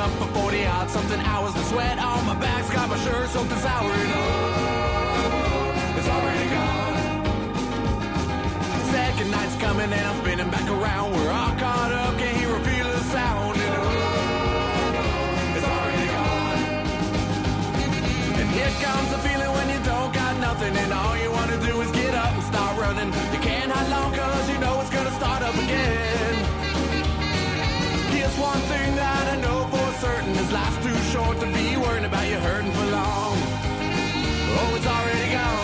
up for 40 odd something hours. The sweat on my back's got my shirt soaked and sour. It's already gone. Second night's coming and I'm spinning back around. We're all caught up, can't hear or feel a sound. It's already gone. And here comes the feeling when you don't got nothing and all you want to do is get up and start running. You can't hide long cause you know it's gonna start up again. Here's one thing that I know for certain, this life's too short to be worrying about you hurting for long. Oh, it's already gone.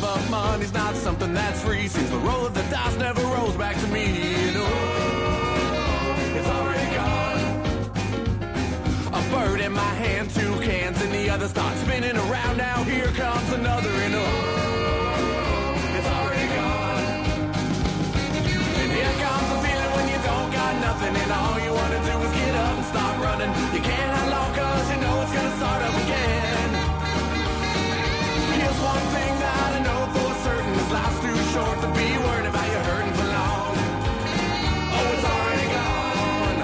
But money's not something that's free. Since the roll of the dice never rolls back to me. It's already gone. A bird in my hand, 2 cans in the other, start spinning around. Now here comes another, and it's already gone. And here comes the feeling when you don't got nothing, and all you want to do is get up and start running. You can't hide long cause you know it's gonna start up again. Here's one thing that I know for certain, this life's too short to be worried about you hurting for long. Oh, it's already gone.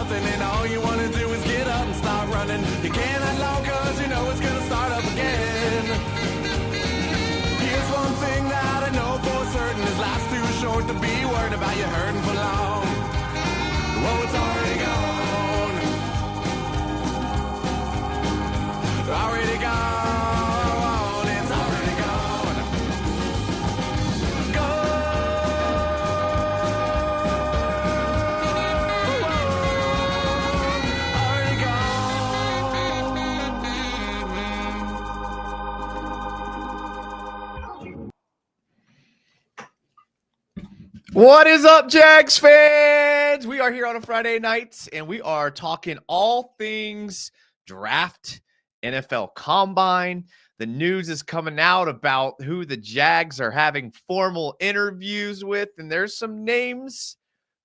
And all you want to do is get up and start running. You can't hide long cause you know it's gonna start up again. Here's one thing that I know for certain, this life's too short to be worried about you hurting for long. Whoa, it's already gone. Already gone. It's already gone. Go. What is up, Jags fans? We are here on a Friday night, and we are talking all things draft, NFL Combine. The news is coming out about who the Jags are having formal interviews with, and there's some names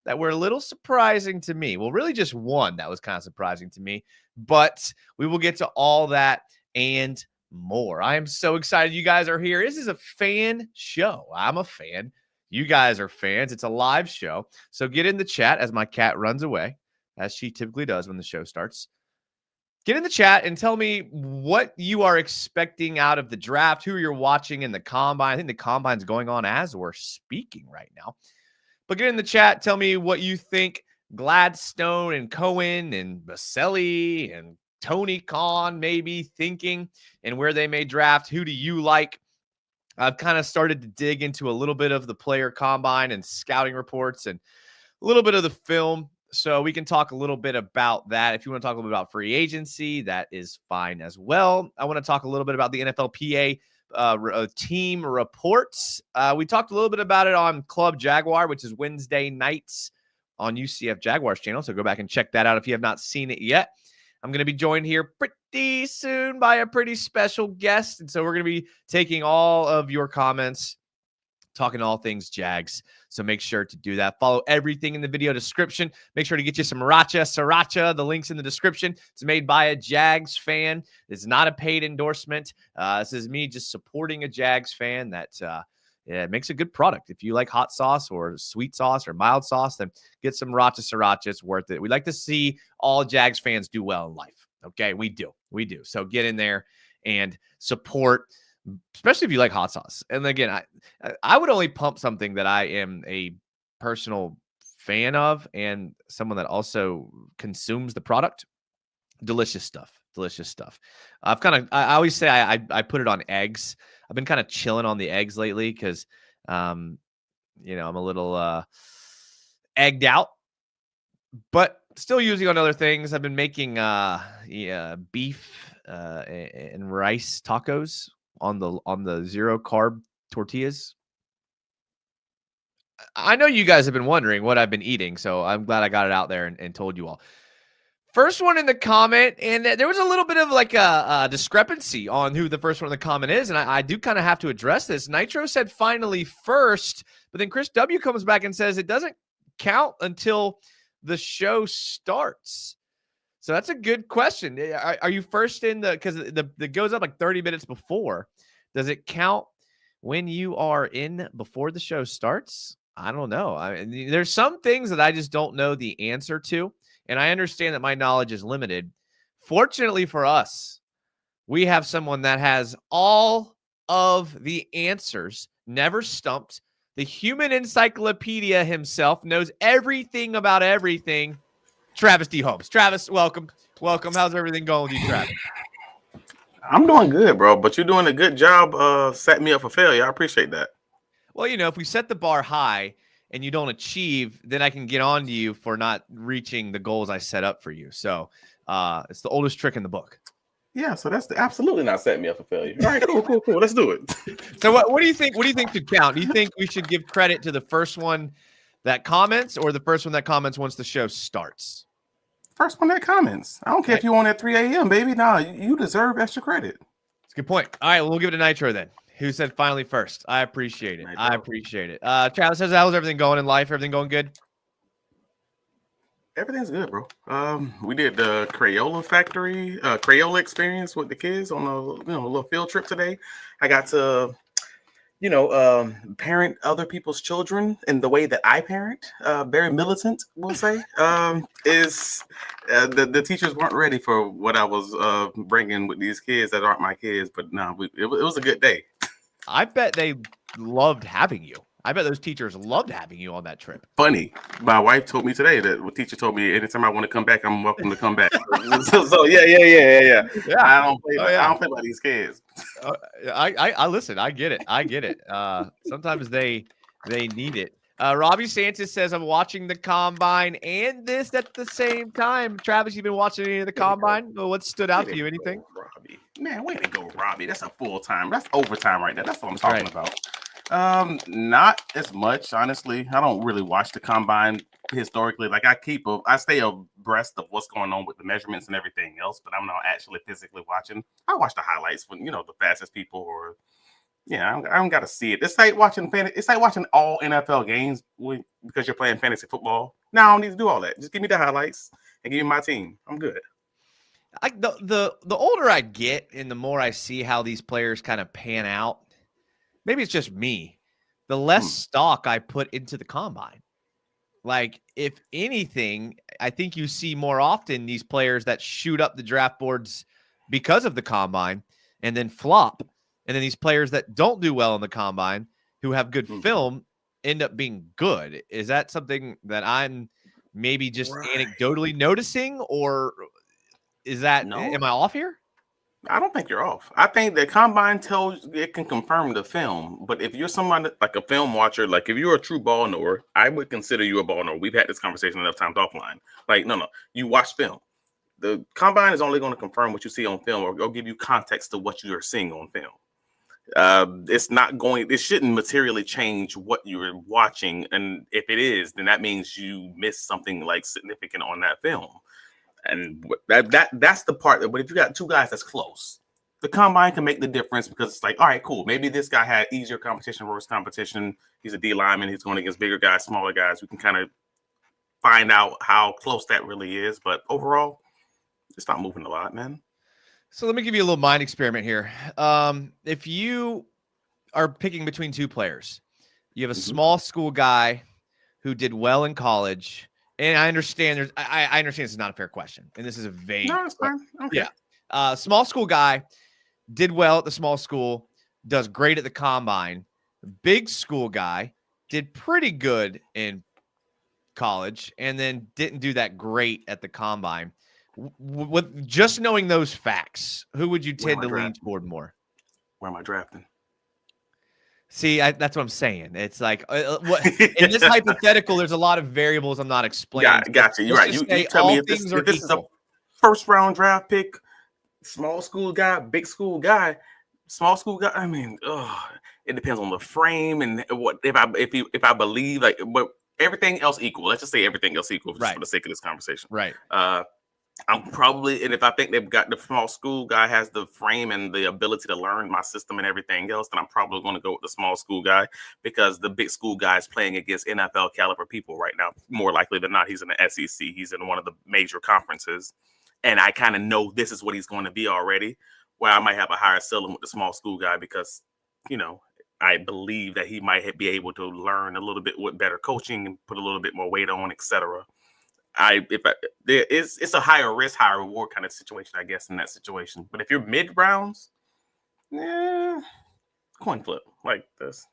that were a little surprising to me. Well, really just one that was kind of surprising to me, but we will get to all that and more. I am so excited you guys are here. This is a fan show. I'm a fan. You guys are fans. It's a live show. So get in the chat as my cat runs away, as she typically does when the show starts. Get in the chat and tell me what you are expecting out of the draft, who you're watching in the Combine. I think the Combine's going on as we're speaking right now. But get in the chat. Tell me what you think Gladstone and Cohen and Baselli and Tony Khan may be thinking and where they may draft. Who do you like? I've kind of started to dig into a little bit of the player combine and scouting reports and a little bit of the film. So we can talk a little bit about that. If you want to talk a little bit about free agency, that is fine as well. I want to talk a little bit about the NFLPA team reports. We talked a little bit about it on Club Jaguar, which is Wednesday nights on UCF Jaguars channel. So go back and check that out if you have not seen it yet. I'm going to be joined here pretty soon by a pretty special guest. And so we're going to be taking all of your comments talking all things Jags. So make sure to do that. Follow everything in the video description. Make sure to get you some Racha Sriacha. The link's in the description. It's made by a Jags fan. It's not a paid endorsement. This is me just supporting a Jags fan that it makes a good product. If you like hot sauce or sweet sauce or mild sauce, then get some Racha Sriacha. It's worth it. We like to see all Jags fans do well in life. Okay, we do. So get in there and support, especially if you like hot sauce. And again, I would only pump something that I am a personal fan of and someone that also consumes the product. Delicious stuff. I always say I put it on eggs. I've been kind of chilling on the eggs lately because, I'm a little egged out, but still using on other things. I've been making beef and rice tacos on the zero carb tortillas. I know you guys have been wondering what I've been eating, so I'm glad I got it out there and told you all. First one in the comment, and there was a little bit of like a discrepancy on who the first one in the comment is, and I do kind of have to address this. Nitro said finally first, but then Chris W comes back and says it doesn't count until the show starts. So that's a good question. Are you first in because the goes up like 30 minutes before? Does it count when you are in before the show starts? I don't know. There's some things that I just don't know the answer to. And I understand that my knowledge is limited. Fortunately for us, we have someone that has all of the answers, never stumped. The human encyclopedia himself knows everything about everything. Travis D. Holmes. Travis, welcome. How's everything going with you, Travis? I'm doing good, bro. But you're doing a good job setting me up for failure. I appreciate that. Well, if we set the bar high and you don't achieve, then I can get on to you for not reaching the goals I set up for you. So it's the oldest trick in the book. Yeah, so that's absolutely not setting me up for failure. All right, cool. Let's do it. So what do you think? What do you think should count? Do you think we should give credit to the first one that comments or the first one that comments once the show starts? First one that comments. I don't care if you on at 3 a.m., baby. Nah, you deserve extra credit. That's a good point. All right, we'll give it to Nitro then. Who said finally first? I appreciate it. Travis says, how's everything going in life? Everything going good? Everything's good, bro. We did the Crayola experience with the kids on a little field trip today. I got to, parent other people's children in the way that I parent. Very militant, we'll say. The teachers weren't ready for what I was bringing with these kids that aren't my kids, but no, it was a good day. I bet they loved having you. I bet those teachers loved having you on that trip. Funny. My wife told me today that the teacher told me anytime I want to come back, I'm welcome to come back. so yeah. I don't play by these kids. I listen. I get it. Sometimes they need it. Robbie Sanchez says, I'm watching the combine and this at the same time. Travis, you been watching any of the combine? What stood out to you? Anything? Robbie. Man, way to go, Robbie. That's a full time. That's overtime right there. That's what I'm talking about. Not as much, honestly. I don't really watch the combine historically. Like I stay abreast of what's going on with the measurements and everything else, but I'm not actually physically watching. I watch the highlights when the fastest people or I don't got to see it. It's like watching all NFL games because you're playing fantasy football. Now I don't need to do all that. Just give me the highlights and give me my team. I'm good. The older I get and the more I see how these players kind of pan out, maybe it's just me, the less stock I put into the combine. Like, if anything, I think you see more often these players that shoot up the draft boards because of the combine and then flop. And then these players that don't do well in the combine who have good film end up being good. Is that something that I'm maybe just anecdotally noticing, or is that, am I off here? I don't think you're off. I think the combine it can confirm the film. But if you're someone like a film watcher, like if you're a true ball knower, I would consider you a ball knower. We've had this conversation enough times offline. Like, no, you watch film. The combine is only going to confirm what you see on film or give you context to what you are seeing on film. It shouldn't materially change what you're watching. And if it is, then that means you missed something like significant on that film. And that's the part that, but if you got two guys that's close, the combine can make the difference because it's like, all right, cool. Maybe this guy had easier competition, worse competition. He's a D lineman. He's going against bigger guys, smaller guys. We can kind of find out how close that really is. But overall, it's not moving a lot, man. So let me give you a little mind experiment here. If you are picking between two players, you have a small school guy who did well in college. And I understand I understand this is not a fair question. And this is a vague. No, it's fine. Okay. Yeah. Small school guy did well at the small school, does great at the combine. Big school guy did pretty good in college and then didn't do that great at the combine. With just knowing those facts, who would you tend to lean toward more? Where am I drafting? See, that's what I'm saying. It's like in this hypothetical, there's a lot of variables I'm not explaining. Yeah, gotcha. You're right. You tell me if this is a first round draft pick, small school guy, big school guy, small school guy. I mean, it depends on the frame and what if I believe like but everything else equal. Let's just say everything else equal just for the sake of this conversation. Right. I'm probably, and if I think they've got the small school guy has the frame and the ability to learn my system and everything else, then I'm probably going to go with the small school guy because the big school guy is playing against NFL caliber people right now. More likely than not, he's in the SEC. He's in one of the major conferences. And I kind of know this is what he's going to be already, where I might have a higher ceiling with the small school guy because, I believe that he might be able to learn a little bit with better coaching and put a little bit more weight on, etc. It's a higher risk, higher reward kind of situation, I guess, in that situation. But if you're mid rounds, coin flip like this.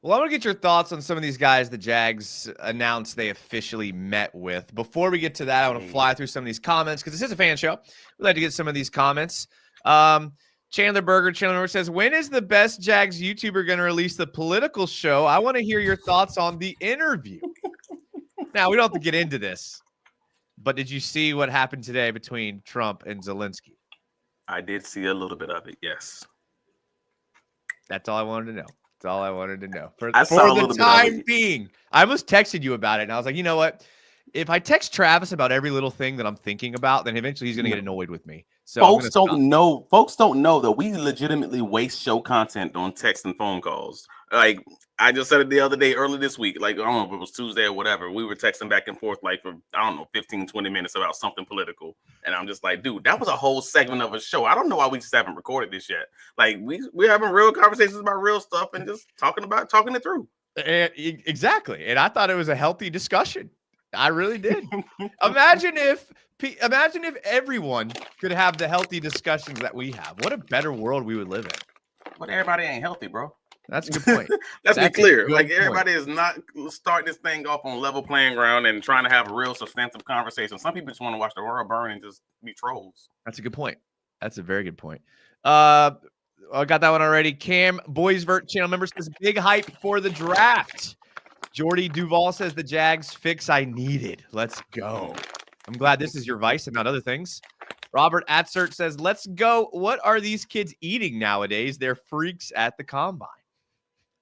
Well, I want to get your thoughts on some of these guys the Jags announced they officially met with. Before we get to that, I want to fly through some of these comments because this is a fan show. We'd like to get some of these comments. Chandler Berger says, when is the best Jags YouTuber going to release the political show? I want to hear your thoughts on the interview. Now, we don't have to get into this, but did you see what happened today between Trump and Zelensky? I did see a little bit of it, yes. That's all I wanted to know. That's all I wanted to know. For the time being, I almost texted you about it, and I was like, you know what? If I text Travis about every little thing that I'm thinking about, then eventually he's going to get annoyed with me. So folks don't know that we legitimately waste show content on text and phone calls. Like I just said it the other day, early this week, like I don't know if it was Tuesday or whatever. We were texting back and forth like for, 15, 20 minutes about something political. And I'm just like, dude, that was a whole segment of a show. I don't know why we just haven't recorded this yet. Like we're having real conversations about real stuff and just talking it through. Exactly. And I thought it was a healthy discussion. I really did. Imagine if everyone could have the healthy discussions that we have. What a better world we would live in. But everybody ain't healthy, bro. That's a good point. Let's be clear. Like everybody is not starting this thing off on level playing ground and trying to have a real substantive conversation. Some people just want to watch the world burn and just be trolls. That's a good point. That's a very good point. I got that one already. Cam Boysvert channel member says big hype for the draft. Jordy Duval says the Jags fix I needed. Let's go. I'm glad this is your vice and not other things. Robert Atzert says, let's go. What are these kids eating nowadays? They're freaks at the combine.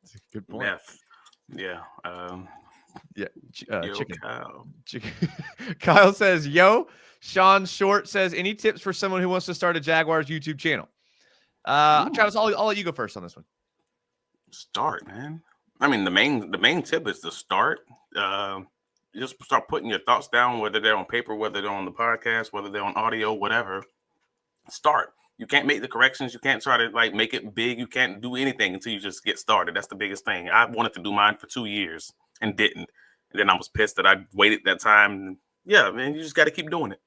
That's a good point. Yeah. Chicken. Kyle says, yo. Sean Short says, any tips for someone who wants to start a Jaguars YouTube channel? Travis, I'll let you go first on this one. Start, man. I mean, the main tip is to start. Just start putting your thoughts down, whether they're on paper, whether they're on the podcast, whether they're on audio, whatever. Start. You can't make the corrections. You can't try to make it big. You can't do anything until you just get started. That's the biggest thing. I wanted to do mine for 2 years and didn't. And then I was pissed that I waited that time. Yeah, man, you just got to keep doing it.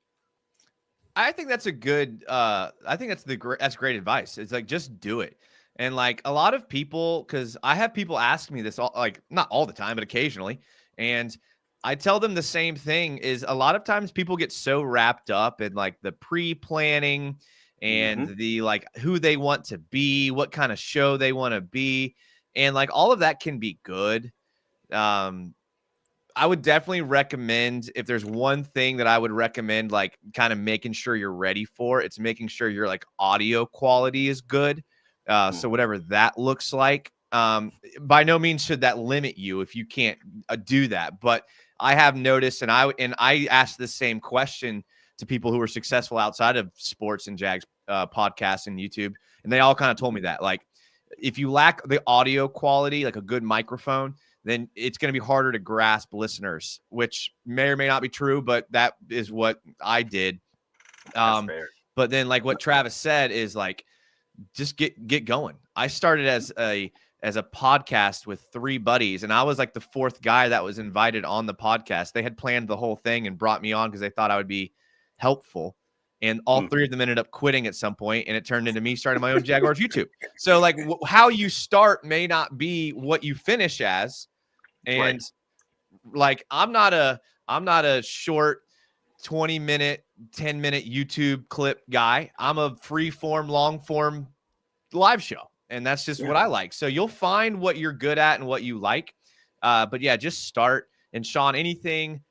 I think that's a good. I think that's great advice. It's like just do it. And a lot of people, because I have people ask me this, not all the time, but occasionally. And I tell them the same thing is a lot of times people get so wrapped up in the pre-planning and the who they want to be, what kind of show they want to be. And all of that can be good. I would definitely recommend, if there's one thing that I would recommend, kind of making sure you're ready for, it's making sure your audio quality is good. So whatever that looks like, by no means should that limit you if you can't do that. But I have noticed, and I asked the same question to people who are successful outside of sports and Jags podcasts and YouTube, and they all kind of told me that, like, if you lack the audio quality, like a good microphone, then it's going to be harder to grasp listeners, which may or may not be true, but that is what I did. That's fair. But then, like what Travis said, is like, just get going. I started as a podcast with 3 buddies, and I was like the 4th guy that was invited on the podcast. They had planned the whole thing and brought me on because they thought I would be helpful. And all 3 of them ended up quitting at some point, and it turned into me starting my own Jaguars YouTube. So, like, how you start may not be what you finish as. And like, I'm not a short 20-minute, 10-minute YouTube clip guy. I'm a free form, long form live show. And that's just what I like. So you'll find what you're good at and what you like. But yeah, just start. And Sean, anything,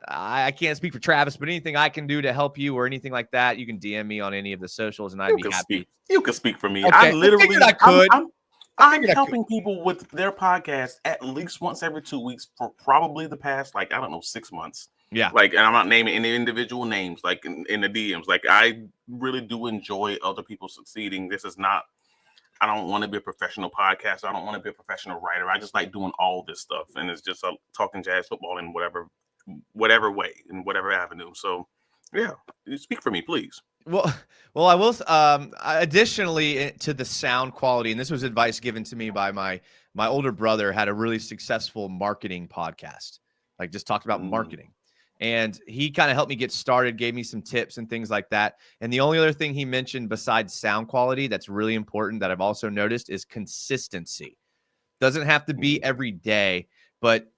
I can't speak for Travis, but anything I can do to help you or anything like that, you can DM me on any of the socials, and I'd be happy. You can speak for me. Okay. I literally, I could. I'm helping people with their podcast at least once every 2 weeks for probably the past, like, I don't know, 6 months. Yeah. Like, and I'm not naming any individual names, like in the DMs. Like, I really do enjoy other people succeeding. This is not, I don't want to be a professional podcaster. I don't want to be a professional writer. I just like doing all this stuff. And it's just talking Jags football in whatever way, in whatever avenue. So yeah, speak for me, please. Well, I will. Additionally, to the sound quality, and this was advice given to me by my older brother, had a really successful marketing podcast, like just talked about marketing. And he kind of helped me get started, gave me some tips and things like that. And the only other thing he mentioned besides sound quality that's really important that I've also noticed is consistency. Doesn't have to be every day, but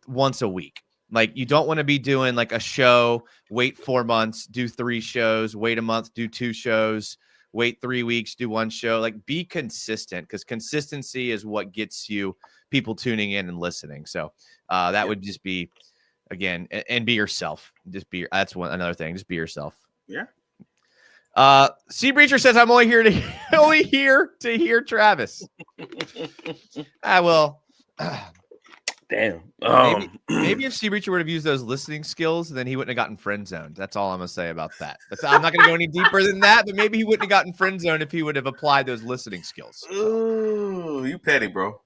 once a week. Like, you don't want to be doing like a show, wait 4 months, do 3 shows, wait a month, do 2 shows, wait 3 weeks, do 1 show. Like, be consistent, because consistency is what gets you people tuning in and listening. So that would just be, again, and be yourself. Just be, that's another thing. Just be yourself. Yeah. Sea Breacher says, I'm only here to hear Travis. I will. Damn. Maybe if Sea Breacher would have used those listening skills, then he wouldn't have gotten friend zoned. That's all I'm gonna say about that. I'm not gonna go any deeper than that, but maybe he wouldn't have gotten friend zoned if he would have applied those listening skills. Ooh, you petty, bro.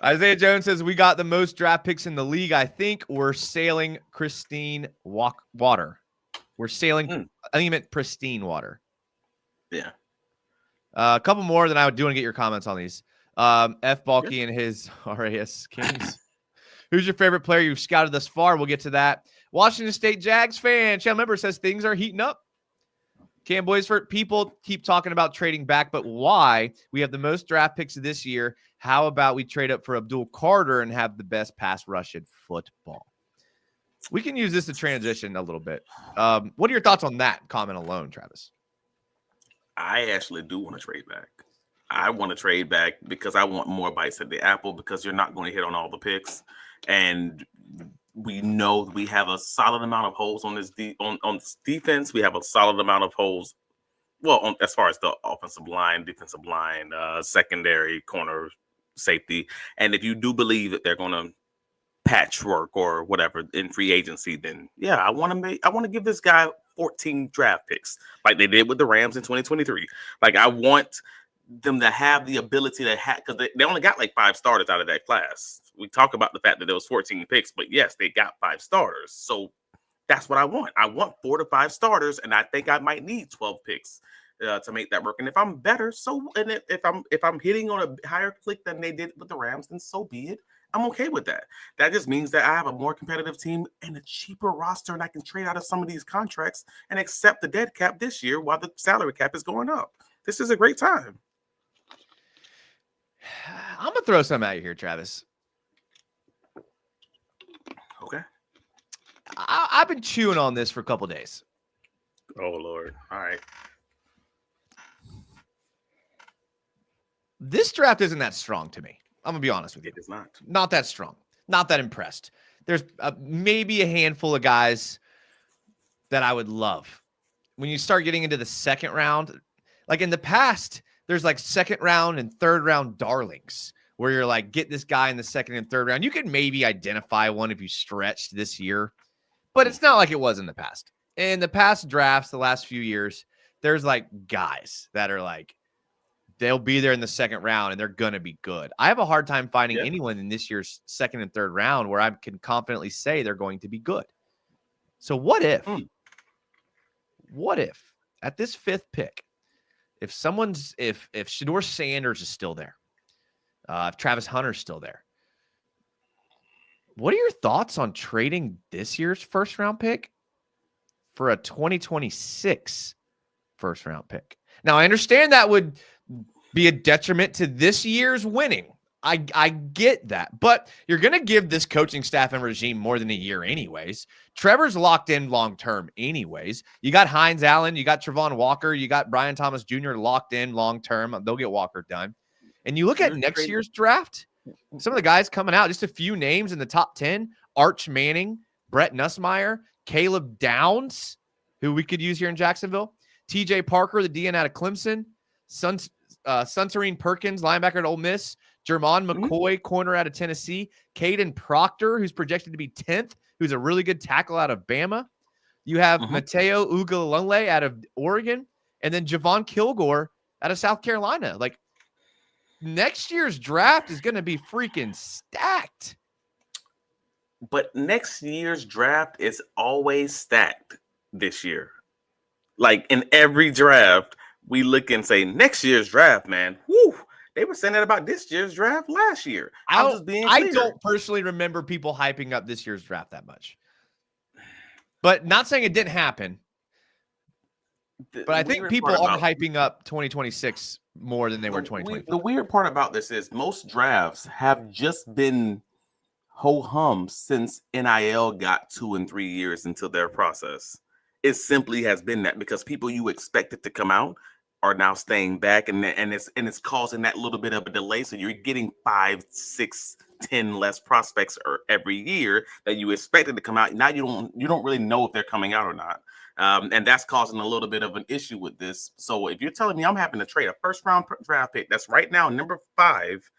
Isaiah Jones says, we got the most draft picks in the league. I think we're sailing pristine water. We're sailing. I think you meant pristine water. Yeah. A couple more, then I do want to get your comments on these. F. Balky and his RAS Kings. Who's your favorite player you've scouted thus far? We'll get to that. Washington State Jags fan. Channel member says things are heating up. Cam Boys, for people keep talking about trading back, but why? We have the most draft picks this year. How about we trade up for Abdul Carter and have the best pass rush in football? We can use this to transition a little bit. What are your thoughts on that comment alone, Travis? I actually do want to trade back. I want to trade back because I want more bites at the apple, because you're not going to hit on all the picks. And we know we have a solid amount of holes on this on defense. We have a solid amount of holes. Well, as far as the offensive line, defensive line, secondary, corner, safety. And if you do believe that they're going to patchwork or whatever in free agency, then yeah, I want to give this guy 14 draft picks like they did with the Rams in 2023. Like, I want them to have the ability to have, because they only got like 5 starters out of that class. We talk about the fact that there was 14 picks, but yes, they got 5 starters. So that's what I want. I want 4 to 5 starters, and I think I might need 12 picks to make that work. And if I'm better, and if I'm hitting on a higher click than they did with the Rams, then so be it. I'm okay with that. That just means that I have a more competitive team and a cheaper roster, and I can trade out of some of these contracts and accept the dead cap this year while the salary cap is going up. This is a great time. I'm going to throw something at you here, Travis. Okay. I've been chewing on this for a couple days. Oh, Lord. All right. This draft isn't that strong to me. I'm going to be honest with you. It is not. Not that strong. Not that impressed. There's maybe a handful of guys that I would love. When you start getting into the second round, like in the past, there's like second round and third round darlings where you're like, get this guy in the second and third round. You can maybe identify one if you stretched this year, but it's not like it was in the past. in the past drafts, the last few years, there's like guys that are like, they'll be there in the second round and they're going to be good. I have a hard time finding anyone in this year's second and third round where I can confidently say they're going to be good. So what if at this 5th pick, if Shedeur Sanders is still there, if Travis Hunter's still there, what are your thoughts on trading this year's first round pick for a 2026 first round pick? Now, I understand that would be a detriment to this year's winning. I get that, but you're going to give this coaching staff and regime more than a year anyways. Trevor's locked in long-term anyways. You got Hines Allen, you got Travon Walker, you got Brian Thomas Jr. locked in long-term. They'll get Walker done. And you look at next year's draft, some of the guys coming out, just a few names in the top 10, Arch Manning, Brett Nussmeier, Caleb Downs, who we could use here in Jacksonville, TJ Parker, the DN out of Clemson, Suntarine Perkins, linebacker at Ole Miss, Jermon McCoy, corner out of Tennessee, Caden Proctor, who's projected to be 10th, who's a really good tackle out of Bama. You have Mateo Ugalunle out of Oregon, and then Javon Kilgore out of South Carolina. Like, next year's draft is going to be freaking stacked. But next year's draft is always stacked this year. Like, in every draft, we look and say, next year's draft, man, whoo, they were saying that about this year's draft last year. I don't personally remember people hyping up this year's draft that much. But not saying it didn't happen. But I think people are hyping up 2026 more than they were 2025. The weird part about this is most drafts have just been ho-hum since NIL got 2 and 3 years into their process. It simply has been that because people you expected to come out are now staying back, and it's causing that little bit of a delay. So you're getting 5, 6, 10 less prospects every year that you expected to come out. Now you don't really know if they're coming out or not, and that's causing a little bit of an issue with this. So if you're telling me I'm having to trade a first round draft pick that's right now number 5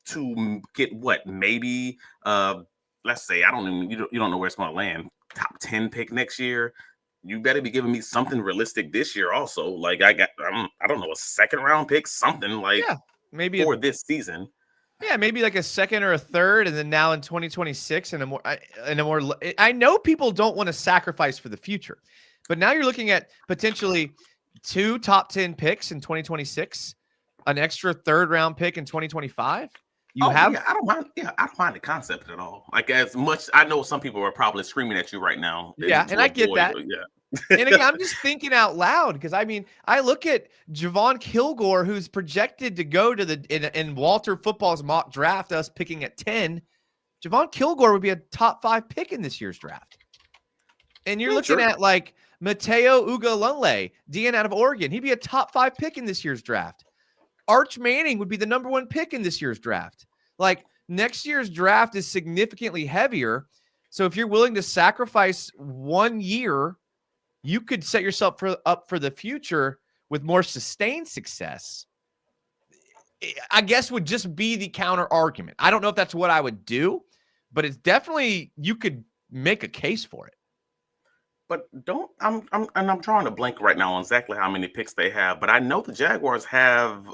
to get what, maybe let's say, you don't know where it's going to land, top 10 pick next year, you better be giving me something realistic this year also. Like, I don't know, a second round pick, something like, maybe for this season. Yeah, maybe like a second or a third, and then now in 2026 I know people don't want to sacrifice for the future, but now you're looking at potentially 2 top 10 picks in 2026, an extra third round pick in 2025. I don't mind the concept at all. Like, as much, I know some people are probably screaming at you right now. Yeah, and I get that. And again, I'm just thinking out loud because I mean, I look at Javon Kilgore, who's projected to go to in Walter Football's mock draft, us picking at 10. Javon Kilgore would be a top 5 pick in this year's draft. And you're looking at like Mateo Ugalunle, DN out of Oregon. He'd be a top 5 pick in this year's draft. Arch Manning would be the number 1 pick in this year's draft. Like, next year's draft is significantly heavier. So if you're willing to sacrifice 1 year, you could set yourself up for the future with more sustained success. I guess would just be the counter argument. I don't know if that's what I would do, but it's definitely, you could make a case for it. But I'm drawing a blank right now on exactly how many picks they have. But I know the Jaguars have,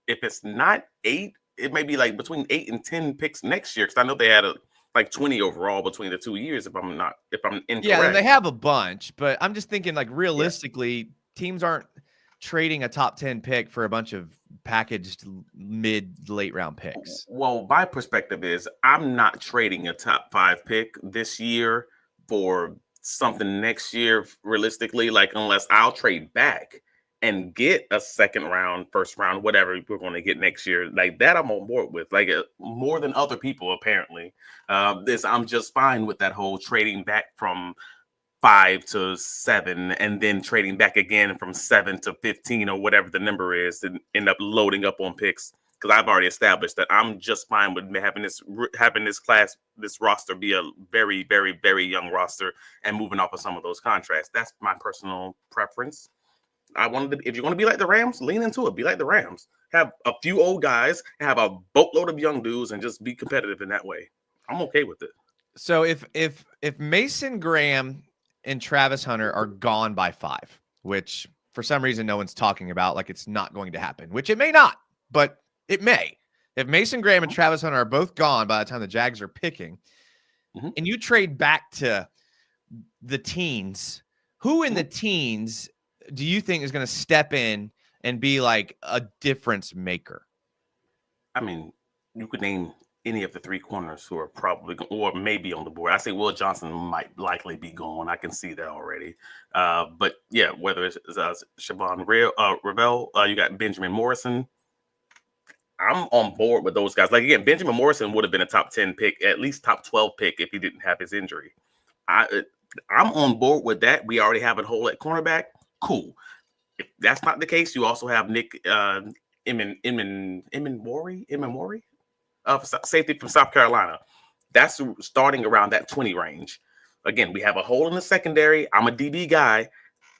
if it's not 8, it may be like between 8 and 10 picks next year. Because I know they had like 20 overall between the 2 years. If I'm incorrect. Yeah, and they have a bunch. But I'm just thinking, like, realistically, teams aren't trading a top 10 pick for a bunch of packaged late round picks. Well, my perspective is I'm not trading a top 5 pick this year for something next year realistically, like, unless I'll trade back and get a second round, first round, whatever we're going to get next year. Like, that I'm on board with, like, more than other people apparently. I'm just fine with that whole trading back from 5 to 7 and then trading back again from 7 to 15 or whatever the number is, and end up loading up on picks. Because I've already established that I'm just fine with having this roster be a very, very, very young roster and moving off of some of those contracts. That's my personal preference. If you want to be like the Rams, lean into it. Be like the Rams. Have a few old guys and have a boatload of young dudes and just be competitive in that way. I'm okay with it. So if Mason Graham and Travis Hunter are gone by 5, which for some reason no one's talking about, like it's not going to happen, which it may not, but it may. If Mason Graham and Travis Hunter are both gone by the time the Jags are picking, and you trade back to the teens, who in the teens do you think is going to step in and be like a difference maker? I mean, you could name any of the 3 corners who are probably or maybe on the board. I say Will Johnson might likely be gone. I can see that already. But yeah, whether it's Siobhan Revel, you got Benjamin Morrison. I'm on board with those guys. Like again, Benjamin Morrison would have been a top 10 pick, at least top 12 pick if he didn't have his injury. I'm on board with that. We already have a hole at cornerback. Cool. If that's not the case, you also have Nick Imamori, safety from South Carolina. That's starting around that 20 range. Again, we have a hole in the secondary. I'm a DB guy.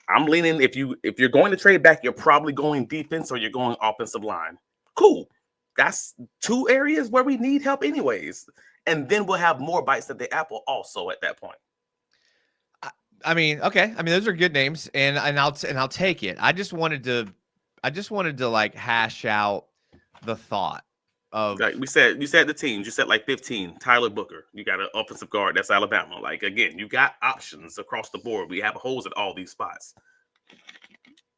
I'm leaning. If you're going to trade back, you're probably going defense or you're going offensive line. Cool. That's 2 areas where we need help anyways. And then we'll have more bites at the apple also at that point. I mean, okay. I mean, those are good names, and I'll take it. I just wanted to like hash out the thought of like you said the teams. You said like 15. Tyler Booker. You got an offensive guard. That's Alabama. Like again, you got options across the board. We have holes at all these spots.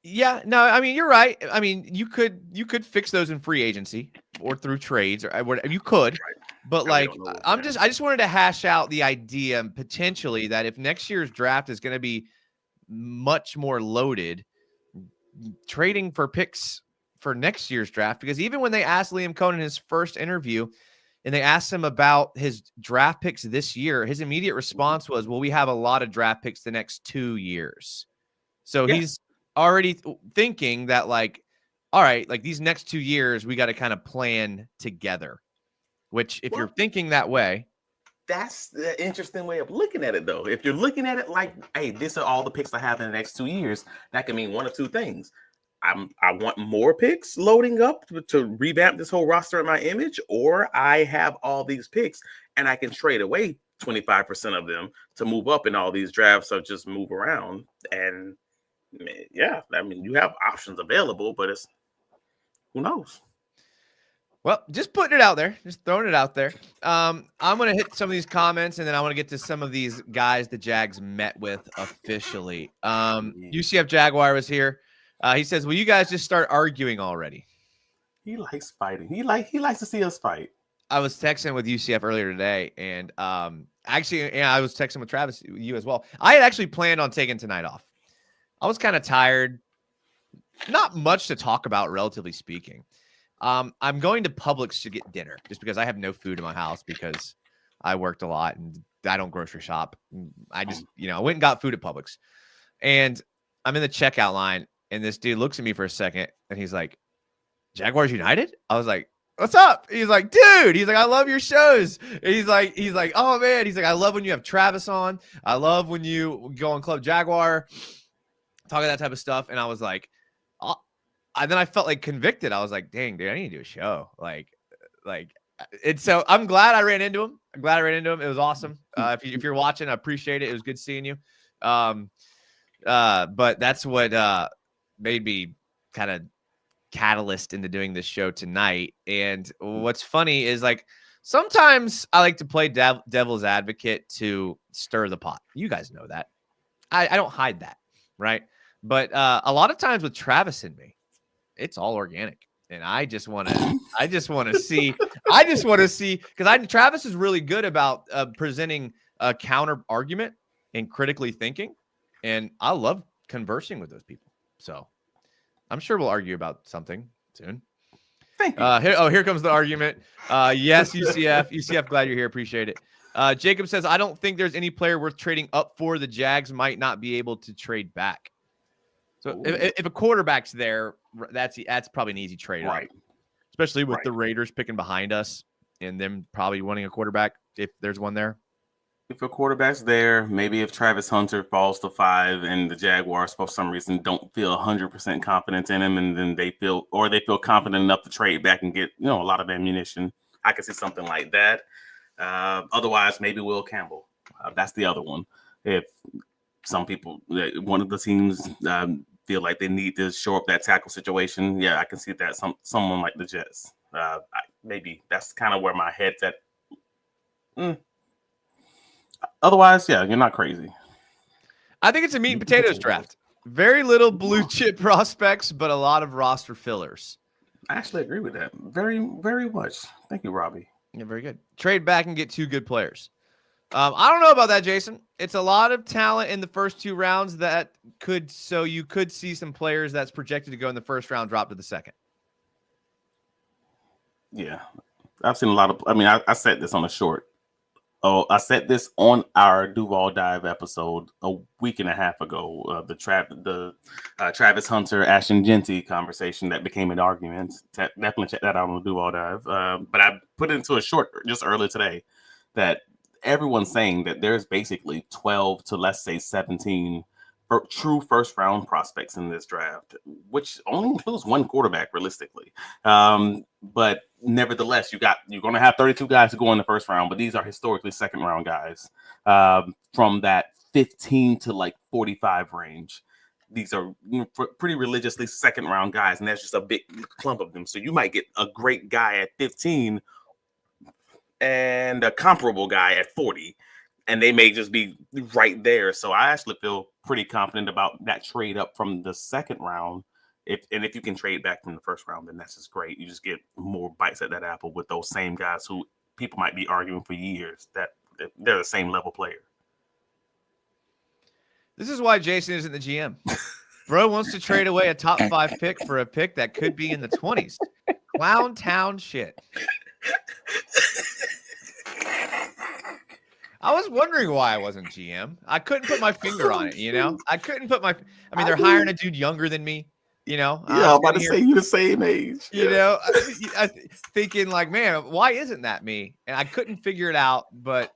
Yeah, no, I mean you're right. I mean you could fix those in free agency or through trades or whatever you could. Right. But like I just wanted to hash out the idea potentially that if next year's draft is going to be much more loaded, trading for picks for next year's draft, because even when they asked Liam Cohen in his first interview and they asked him about his draft picks this year, his immediate response was, well, we have a lot of draft picks the next 2 years. So he's already thinking that like, all right, like these next 2 years, we got to kind of plan together, which if you're thinking that way, that's the interesting way of looking at it though. If you're looking at it like, hey, these are all the picks I have in the next 2 years, that can mean one of 2 things. I want more picks loading up to revamp this whole roster in my image, or I have all these picks and I can trade away 25% of them to move up in all these drafts or just move around. And yeah, I mean, you have options available, but it's who knows? Well, just putting it out there, just throwing it out there. I'm going to hit some of these comments, and then I want to get to some of these guys the Jags met with officially. UCF Jaguar was here. He says, will you guys just start arguing already? He likes fighting. He likes to see us fight. I was texting with UCF earlier today, and actually, I was texting with Travis, you as well. I had actually planned on taking tonight off. I was kind of tired. Not much to talk about, relatively speaking. I'm going to Publix to get dinner just because I have no food in my house because I worked a lot and I don't grocery shop. I just, I went and got food at Publix, and I'm in the checkout line, and this dude looks at me for a second, and he's like, Jaguars United? I was like, what's up? He's like, dude, he's like, I love your shows. And he's like, oh man, he's like, I love when you have Travis on. I love when you go on Club Jaguar, talking that type of stuff. And I was like, then I felt like convicted. I was like, dang, dude, I need to do a show. Like, and so I'm glad I ran into him. It was awesome. If you're watching, I appreciate it. It was good seeing you. But that's what made me kind of catalyst into doing this show tonight. And what's funny is like sometimes I like to play devil's advocate to stir the pot. You guys know that. I don't hide that, right? But a lot of times with Travis and me, it's all organic. And I just want to see because Travis is really good about presenting a counter argument and critically thinking. And I love conversing with those people. So I'm sure we'll argue about something soon. Thank you. Here comes the argument. Yes, UCF, glad you're here. Appreciate it. Jacob says, I don't think there's any player worth trading up for. The Jags might not be able to trade back. So if a quarterback's there, that's probably an easy trade, right? Especially with the Raiders picking behind us and them probably wanting a quarterback if there's one there. If a quarterback's there, maybe if Travis Hunter falls to 5 and the Jaguars for some reason don't feel 100% confident in him, and then they feel confident enough to trade back and get a lot of ammunition, I could see something like that. Otherwise, maybe Will Campbell. That's the other one. If some people, one of the teams feel like they need to shore up that tackle situation. Yeah, I can see that. Someone like the Jets. Maybe that's kind of where my head's at. Otherwise, yeah, you're not crazy. I think it's a meat and potatoes draft. Very little blue chip prospects, but a lot of roster fillers. I actually agree with that. Very, very much. Thank you, Robbie. Yeah, very good. Trade back and get 2 good players. I don't know about that, Jason. It's a lot of talent in the first 2 rounds so you could see some players that's projected to go in the first round drop to the second. Yeah. I've seen a lot of, I said this on a short. I said this on our Duval Dive episode a week and a half ago. The Travis Hunter, Ashton Genty conversation that became an argument. Definitely check that out on the Duval Dive. But I put it into a short just earlier today that everyone's saying that there's basically 12 to, let's say, 17 true first round prospects in this draft, which only includes 1 quarterback realistically. But nevertheless, you're going to have 32 guys to go in the first round, but these are historically second round guys from that 15 to like 45 range. These are pretty religiously second round guys, and that's just a big clump of them. So you might get a great guy at 15 and a comparable guy at 40. And they may just be right there. So I actually feel pretty confident about that trade up from the second round. If you can trade back from the first round, then that's just great. You just get more bites at that apple with those same guys who people might be arguing for years that they're the same level player. This is why Jason isn't the GM. Bro wants to trade away a top 5 pick for a pick that could be in the 20s. Clown town shit. I was wondering why I wasn't GM. I couldn't put my finger on it, I couldn't put they're hiring a dude younger than me, Yeah, I'm about to say you're the same age. I thinking like, man, why isn't that me? And I couldn't figure it out, but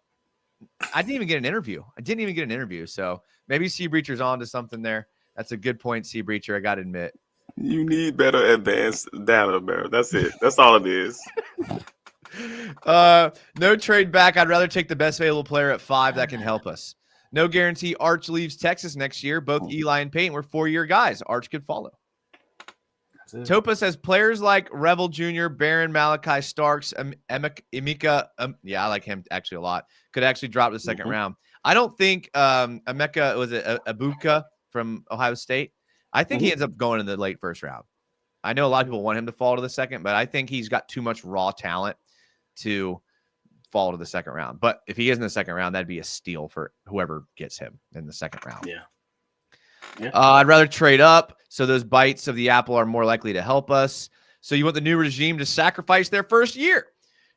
I didn't even get an interview. So maybe Sea Breacher's on to something there. That's a good point, Sea Breacher. I got to admit. You need better advanced data, bro. That's it. That's all it is. No trade back. I'd rather take the best available player at 5 that can help us. No guarantee Arch leaves Texas next year. Both Eli and Peyton were 4-year guys. Arch could follow. Topa says players like Revel Jr., Barron, Malachi Starks, Emeka, I like him actually a lot, could actually drop to the second round. I don't think Emeka, was it Abuka from Ohio State? I think he ends up going in the late first round. I know a lot of people want him to fall to the second, but I think he's got too much raw talent to fall to the second round. But if he is in the second round, that'd be a steal for whoever gets him in the second round. Yeah. I'd rather trade up so those bites of the apple are more likely to help us. So you want the new regime to sacrifice their first year.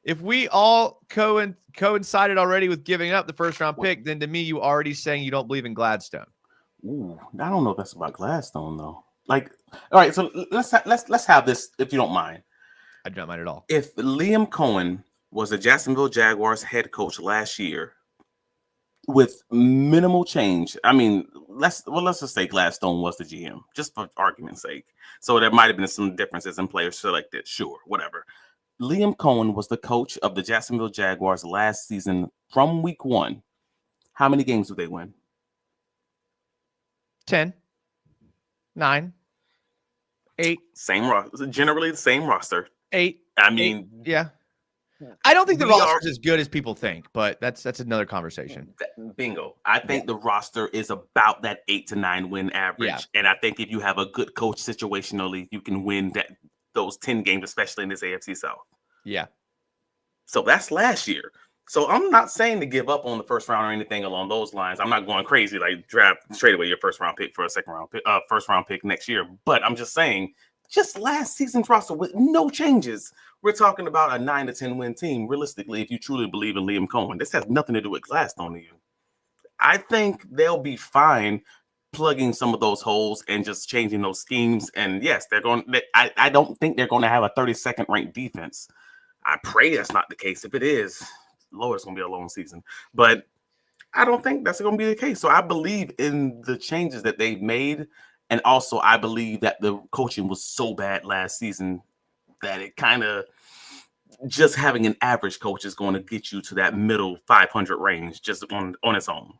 If we all coincided already with giving up the first round pick, then to me, you already saying you don't believe in Gladstone. Ooh, I don't know if that's about Gladstone though. Like, all right, so let's have this, if you don't mind. I don't mind at all. If Liam Cohen was the Jacksonville Jaguars head coach last year with minimal change, let's just say Gladstone was the GM, just for argument's sake. So there might have been some differences in players selected. Sure, whatever. Liam Cohen was the coach of the Jacksonville Jaguars last season from week 1. How many games did they win? 10, 9, 8. Same roster, generally the same roster. 8. Yeah. I don't think the roster is as good as people think, but that's another conversation. Bingo. I think the roster is about that 8 to 9 win average. Yeah. And I think if you have a good coach situationally, you can win those 10 games, especially in this AFC South. Yeah. So that's last year. So I'm not saying to give up on the first round or anything along those lines. I'm not going crazy like draft straight away your first round pick for a first round pick next year. But I'm just saying, just last season's roster with no changes, we're talking about a 9 to 10 win team. Realistically, if you truly believe in Liam Cohen, this has nothing to do with Gladstone even. I think they'll be fine plugging some of those holes and just changing those schemes. And yes, I don't think they're going to have a 32nd ranked defense. I pray that's not the case. If it is, Lord, it's going to be a long season. But I don't think that's going to be the case. So I believe in the changes that they've made. And also, I believe that the coaching was so bad last season that it kind of just having an average coach is going to get you to that middle 500 range just on its own.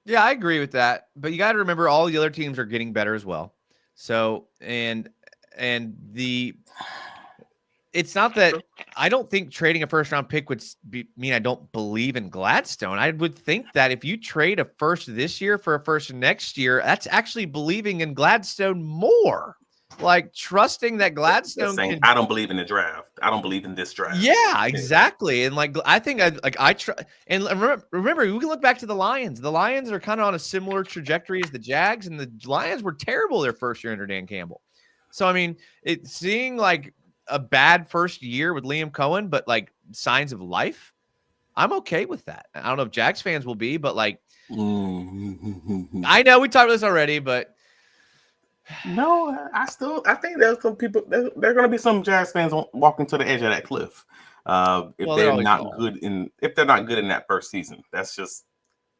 Yeah, I agree with that. But you got to remember all the other teams are getting better as well. So, it's not that I don't think trading a first round pick would mean I don't believe in Gladstone. I would think that if you trade a first this year for a first next year, that's actually believing in Gladstone more. Like trusting that Gladstone saying, can. I don't believe in the draft. I don't believe in this draft. Yeah, exactly. And like I think I try. And remember, we can look back to the Lions. The Lions are kind of on a similar trajectory as the Jags, and the Lions were terrible their first year under Dan Campbell. So I mean, seeing like a bad first year with Liam Cohen, but like signs of life, I'm okay with that. I don't know if Jags fans will be, but like, I know we talked about this already, but no, I think there's some people. There are going to be some Jags fans walking to the edge of that cliff. If they're not good in that first season, that's just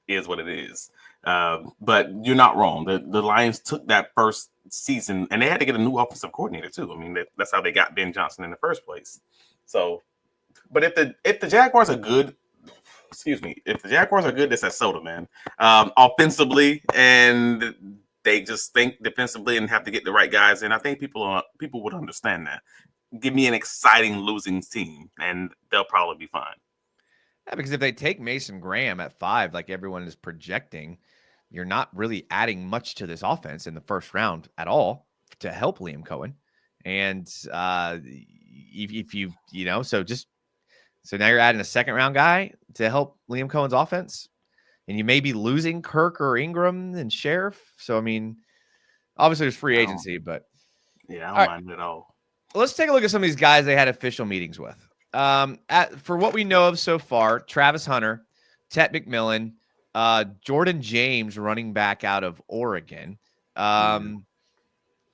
is what it is. But you're not wrong. The Lions took that first season, and they had to get a new offensive coordinator too. I mean, that's how they got Ben Johnson in the first place. So, but if the Jaguars are good, if the Jaguars are good, it's that soda, man. Offensively, and they just think defensively and have to get the right guys in. I think people would understand that. Give me an exciting losing team, and they'll probably be fine. Yeah, because if they take Mason Graham at 5, like everyone is projecting, you're not really adding much to this offense in the first round at all to help Liam Cohen. And if you so now you're adding a second round guy to help Liam Cohen's offense, and you may be losing Kirk or Ingram and Sheriff. So I mean, obviously there's free agency, but yeah, I don't mind it at all. Let's take a look at some of these guys they had official meetings with. For what we know of so far, Travis Hunter, Tet McMillan, Jordan James, running back out of Oregon, and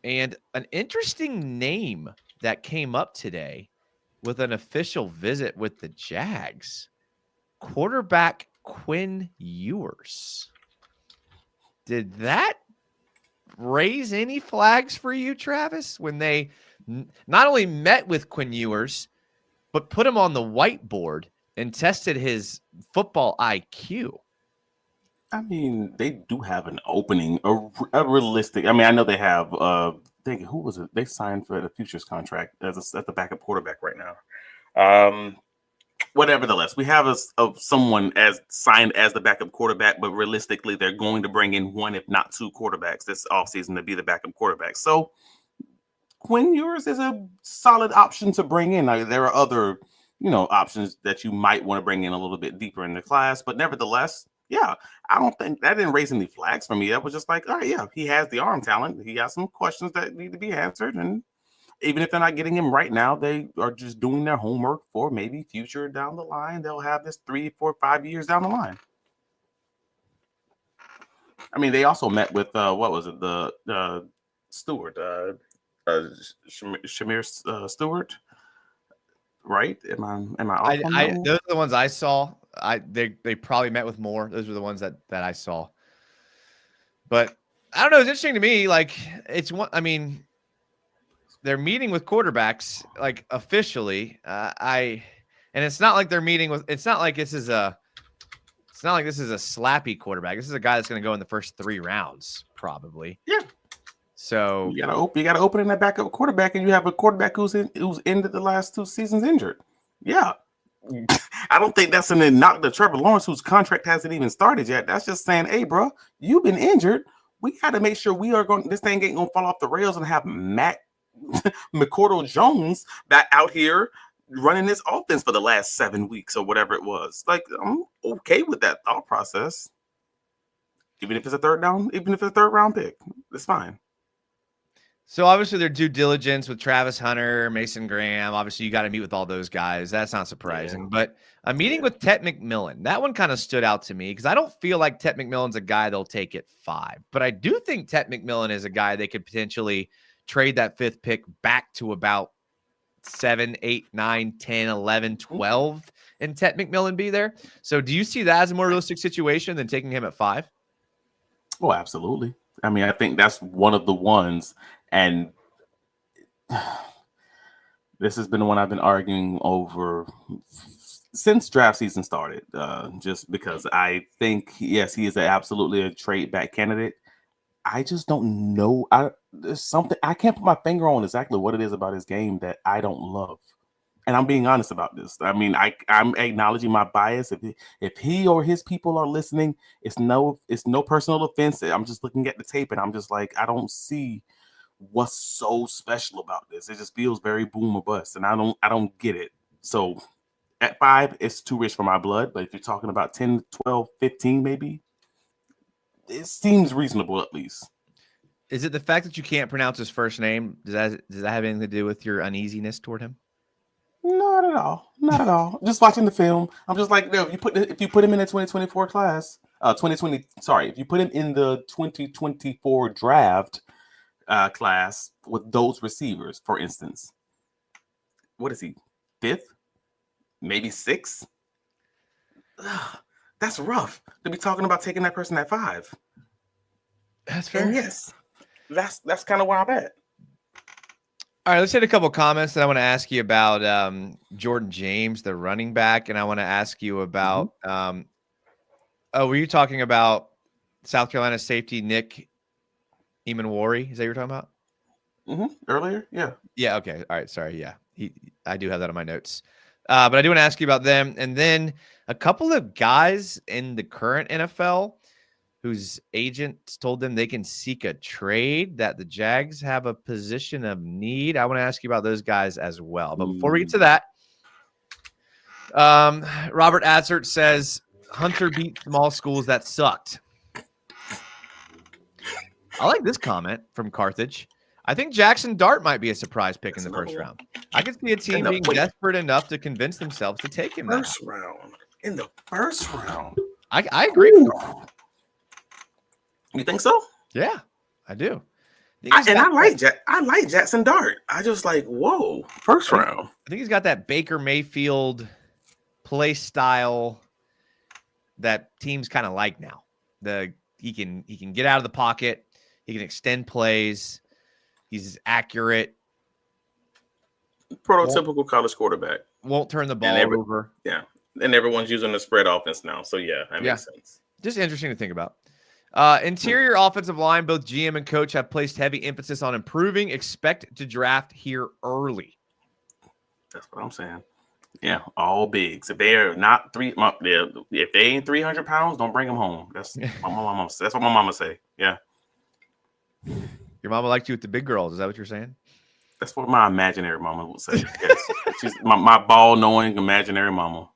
an interesting name that came up today with an official visit with the Jags, quarterback Quinn Ewers. Did that raise any flags for you, Travis, when they not only met with Quinn Ewers, but put him on the whiteboard and tested his football IQ? I mean, they do have an opening, a realistic. I mean, I know they have. Who was it? They signed for the futures contract as the backup quarterback right now. Nevertheless, we have someone as signed as the backup quarterback, but realistically, they're going to bring in one, if not two, quarterbacks this offseason to be the backup quarterback. So Quinn Ewers is a solid option to bring in. There are other, options that you might want to bring in a little bit deeper in the class, but nevertheless, yeah, I don't think that didn't raise any flags for me. That was just like, all right, yeah, he has the arm talent. He has some questions that need to be answered, and even if they're not getting him right now, they are just doing their homework for maybe future down the line. They'll have this 3, 4, 5 years down the line. I mean, they also met with what was it? The Stewart, Shamir Stewart, right? Am I off on that one? Those are the ones I saw. They probably met with more. Those were the ones that I saw. But I don't know. It's interesting to me. Like it's one. I mean, they're meeting with quarterbacks like officially. And it's not like they're meeting with. It's not like this is a slappy quarterback. This is a guy that's going to go in the first 3 rounds, probably. Yeah. So you gotta open in that backup quarterback, and you have a quarterback who's ended the last 2 seasons injured. Yeah. I don't think that's an knock to Trevor Lawrence, whose contract hasn't even started yet. That's just saying, hey, bro, you've been injured. We got to make sure this thing ain't gonna fall off the rails and have Matt McCordell Jones back out here running this offense for the last 7 weeks or whatever it was. Like, I'm okay with that thought process. Even if it's a third round pick, it's fine. So obviously their due diligence with Travis Hunter, Mason Graham. Obviously you got to meet with all those guys. That's not surprising. Yeah. But a meeting with Tet McMillan, that one kind of stood out to me because I don't feel like Tet McMillan's a guy they'll take at 5. But I do think Tet McMillan is a guy they could potentially trade that 5th pick back to about 7, 8, 9, 10, 11, 12, and Tet McMillan be there. So do you see that as a more realistic situation than taking him at 5? Oh, absolutely. I mean, I think that's one of the ones. And this has been the one I've been arguing over since draft season started, just because I think, yes, he is absolutely a trade back candidate. I just don't know. There's something I can't put my finger on exactly what it is about his game that I don't love. And I'm being honest about this. I mean, I'm acknowledging my bias. If he or his people are listening, it's no personal offense. I'm just looking at the tape and I'm just like, I don't see what's so special about this. It just feels very boom or bust, and I don't get it. So at 5, it's too rich for my blood. But if you're talking about 10, 12, 15, maybe, it seems reasonable at least. Is it the fact that you can't pronounce his first name? Does that have anything to do with your uneasiness toward him? Not at all. Not at all. Just watching the film, I'm just like, no, if you put him in the 2024 class, 2020, sorry, if you put him in the 2024 draft class with those receivers, for instance, what is he? 5th? Maybe 6th? That's rough to be talking about taking that person at 5. That's fair. And yes, that's kind of where I'm at. All right, let's hit a couple comments that I want to ask you about Jordan James, the running back, and I want to ask you about. Were you talking about South Carolina safety Nick Emanwari? Is that what you're talking about? Earlier, yeah. Yeah. Okay. All right. Sorry. Yeah, I do have that on my notes, but I do want to ask you about them, and then a couple of guys in the current NFL whose agents told them they can seek a trade, that the Jags have a position of need. I want to ask you about those guys as well. But before we get to that, Robert Atzert says Hunter beat small schools that sucked. I like this comment from Carthage. I think Jackson Dart might be a surprise pick in the first round. I could see a team being desperate enough to convince themselves to take him in the first round. I agree with you. You think so? Yeah, I do. I like Jackson Dart. I just like, whoa, first round. I think he's got that Baker Mayfield play style that teams kind of like now. He can get out of the pocket. He can extend plays. He's accurate. Prototypical college quarterback. Won't turn the ball over. Yeah, and everyone's using the spread offense now. So yeah, that makes sense. Just interesting to think about. Interior offensive line, both GM and coach have placed heavy emphasis on improving. Expect to draft here early. That's what I'm saying. Yeah, all bigs. If they're not if they ain't 300 pounds, don't bring them home. That's what my mama say. Yeah. Your mama liked you with the big girls. Is that what you're saying? That's what my imaginary mama would say. Yes. She's my ball-knowing imaginary mama.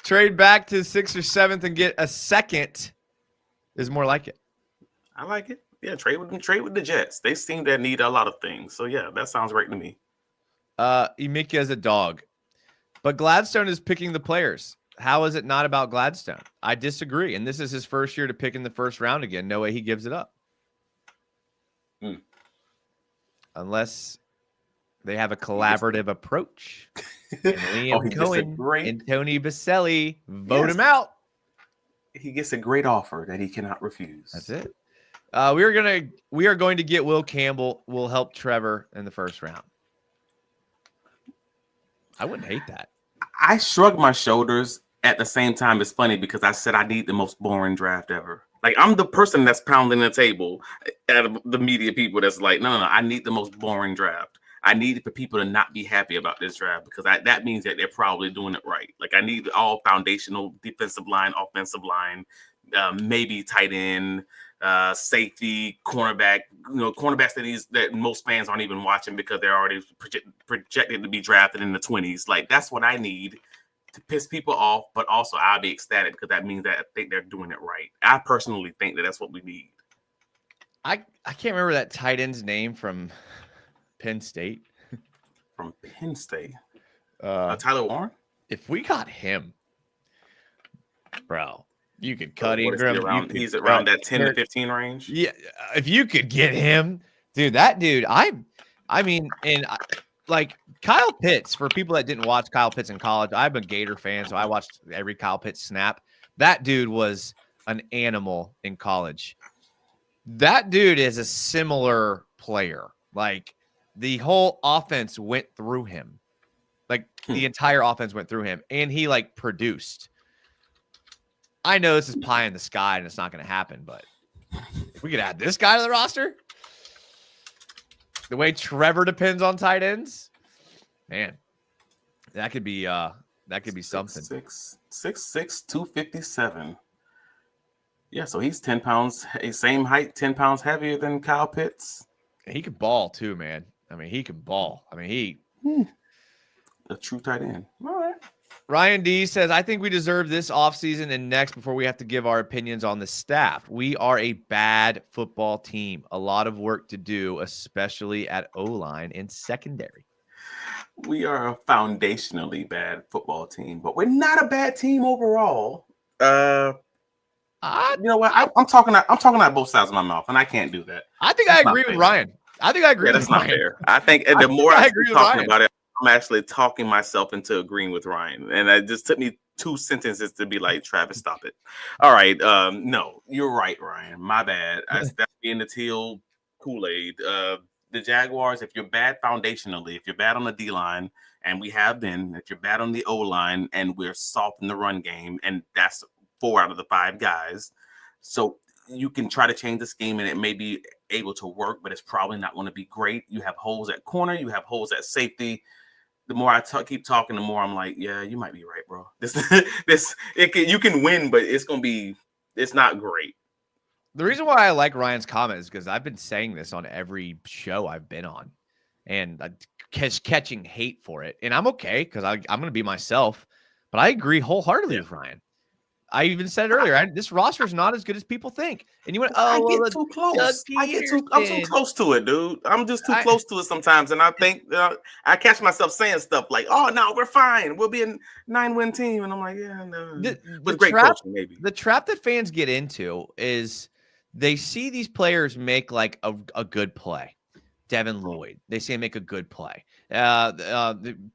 Trade back to 6th or 7th and get a second is more like it. I like it. Yeah, trade with the Jets. They seem to need a lot of things. So yeah, that sounds right to me. Emeka is a dog, but Gladstone is picking the players. How is it not about Gladstone? I disagree. And this is his first year to pick in the first round again. No way he gives it up. Unless they have a collaborative approach. And Liam Cohen and Tony Baselli vote him out. He gets a great offer that he cannot refuse. That's it. We are going to get Will Campbell. Will help Trevor in the first round. I wouldn't hate that. I shrug my shoulders. At the same time, it's funny because I said I need the most boring draft ever. Like, I'm the person that's pounding the table out of the media people that's like, no, I need the most boring draft. I need for people to not be happy about this draft because that means that they're probably doing it right. Like, I need all foundational defensive line, offensive line, maybe tight end, safety, cornerback. Cornerbacks that most fans aren't even watching because they're already projected to be drafted in the 20s. Like, that's what I need to piss people off, but also I'll be ecstatic because that means that I think they're doing it right. I personally think that that's what we need. I can't remember that tight end's name from Penn State. From Penn State? Tyler Warren? If we got him, bro, you could cut Ingram. He's around that 10 to 15 range? Yeah, if you could get him, dude, like Kyle Pitts, for people that didn't watch Kyle Pitts in college, I'm a Gator fan, so I watched every Kyle Pitts snap. That dude was an animal in college. That dude is a similar player. Like, the whole offense went through him. Like the entire offense went through him, and he like produced. I know this is pie in the sky and it's not going to happen, but if we could add this guy to the roster, the way Trevor depends on tight ends, man, that could be something. 6'6", 257. Yeah, so he's 10 pounds, same height, 10 pounds heavier than Kyle Pitts. He can ball too, man. I mean, he can ball. I mean, a true tight end. All right. Ryan D says, I think we deserve this offseason and next before we have to give our opinions on the staff. We are a bad football team. A lot of work to do, especially at O-line and secondary. We are a foundationally bad football team, but we're not a bad team overall. You know what? I'm talking out both sides of my mouth, and I can't do that. I think I agree with Ryan. I think I agree with Ryan. That's not fair. I think the more I keep talking about it, I'm actually talking myself into agreeing with Ryan. And it just took me 2 sentences to be like, Travis, stop it. All right. No, you're right, Ryan. My bad. That's being the teal Kool-Aid. The Jaguars, if you're bad foundationally, if you're bad on the D-line, and we have been, if you're bad on the O-line, and we're soft in the run game, and that's 4 out of the 5 guys. So you can try to change the scheme and it may be able to work, but it's probably not going to be great. You have holes at corner, you have holes at safety. The more I keep talking, the more I'm like, yeah, you might be right, bro. You can win, but it's not great. The reason why I like Ryan's comment is because I've been saying this on every show I've been on, and catching hate for it. And I'm okay because I'm going to be myself, but I agree wholeheartedly with Ryan. I even said it earlier. This roster is not as good as people think. And you went, I'm too close. I'm too close to it, dude. I'm just too close to it sometimes. And I think I catch myself saying stuff like, oh, no, we're fine. We'll be a 9-win team. And I'm like, yeah, no. With great coaching, maybe. The trap that fans get into is they see these players make like a good play. Devin Lloyd, they say make a good play.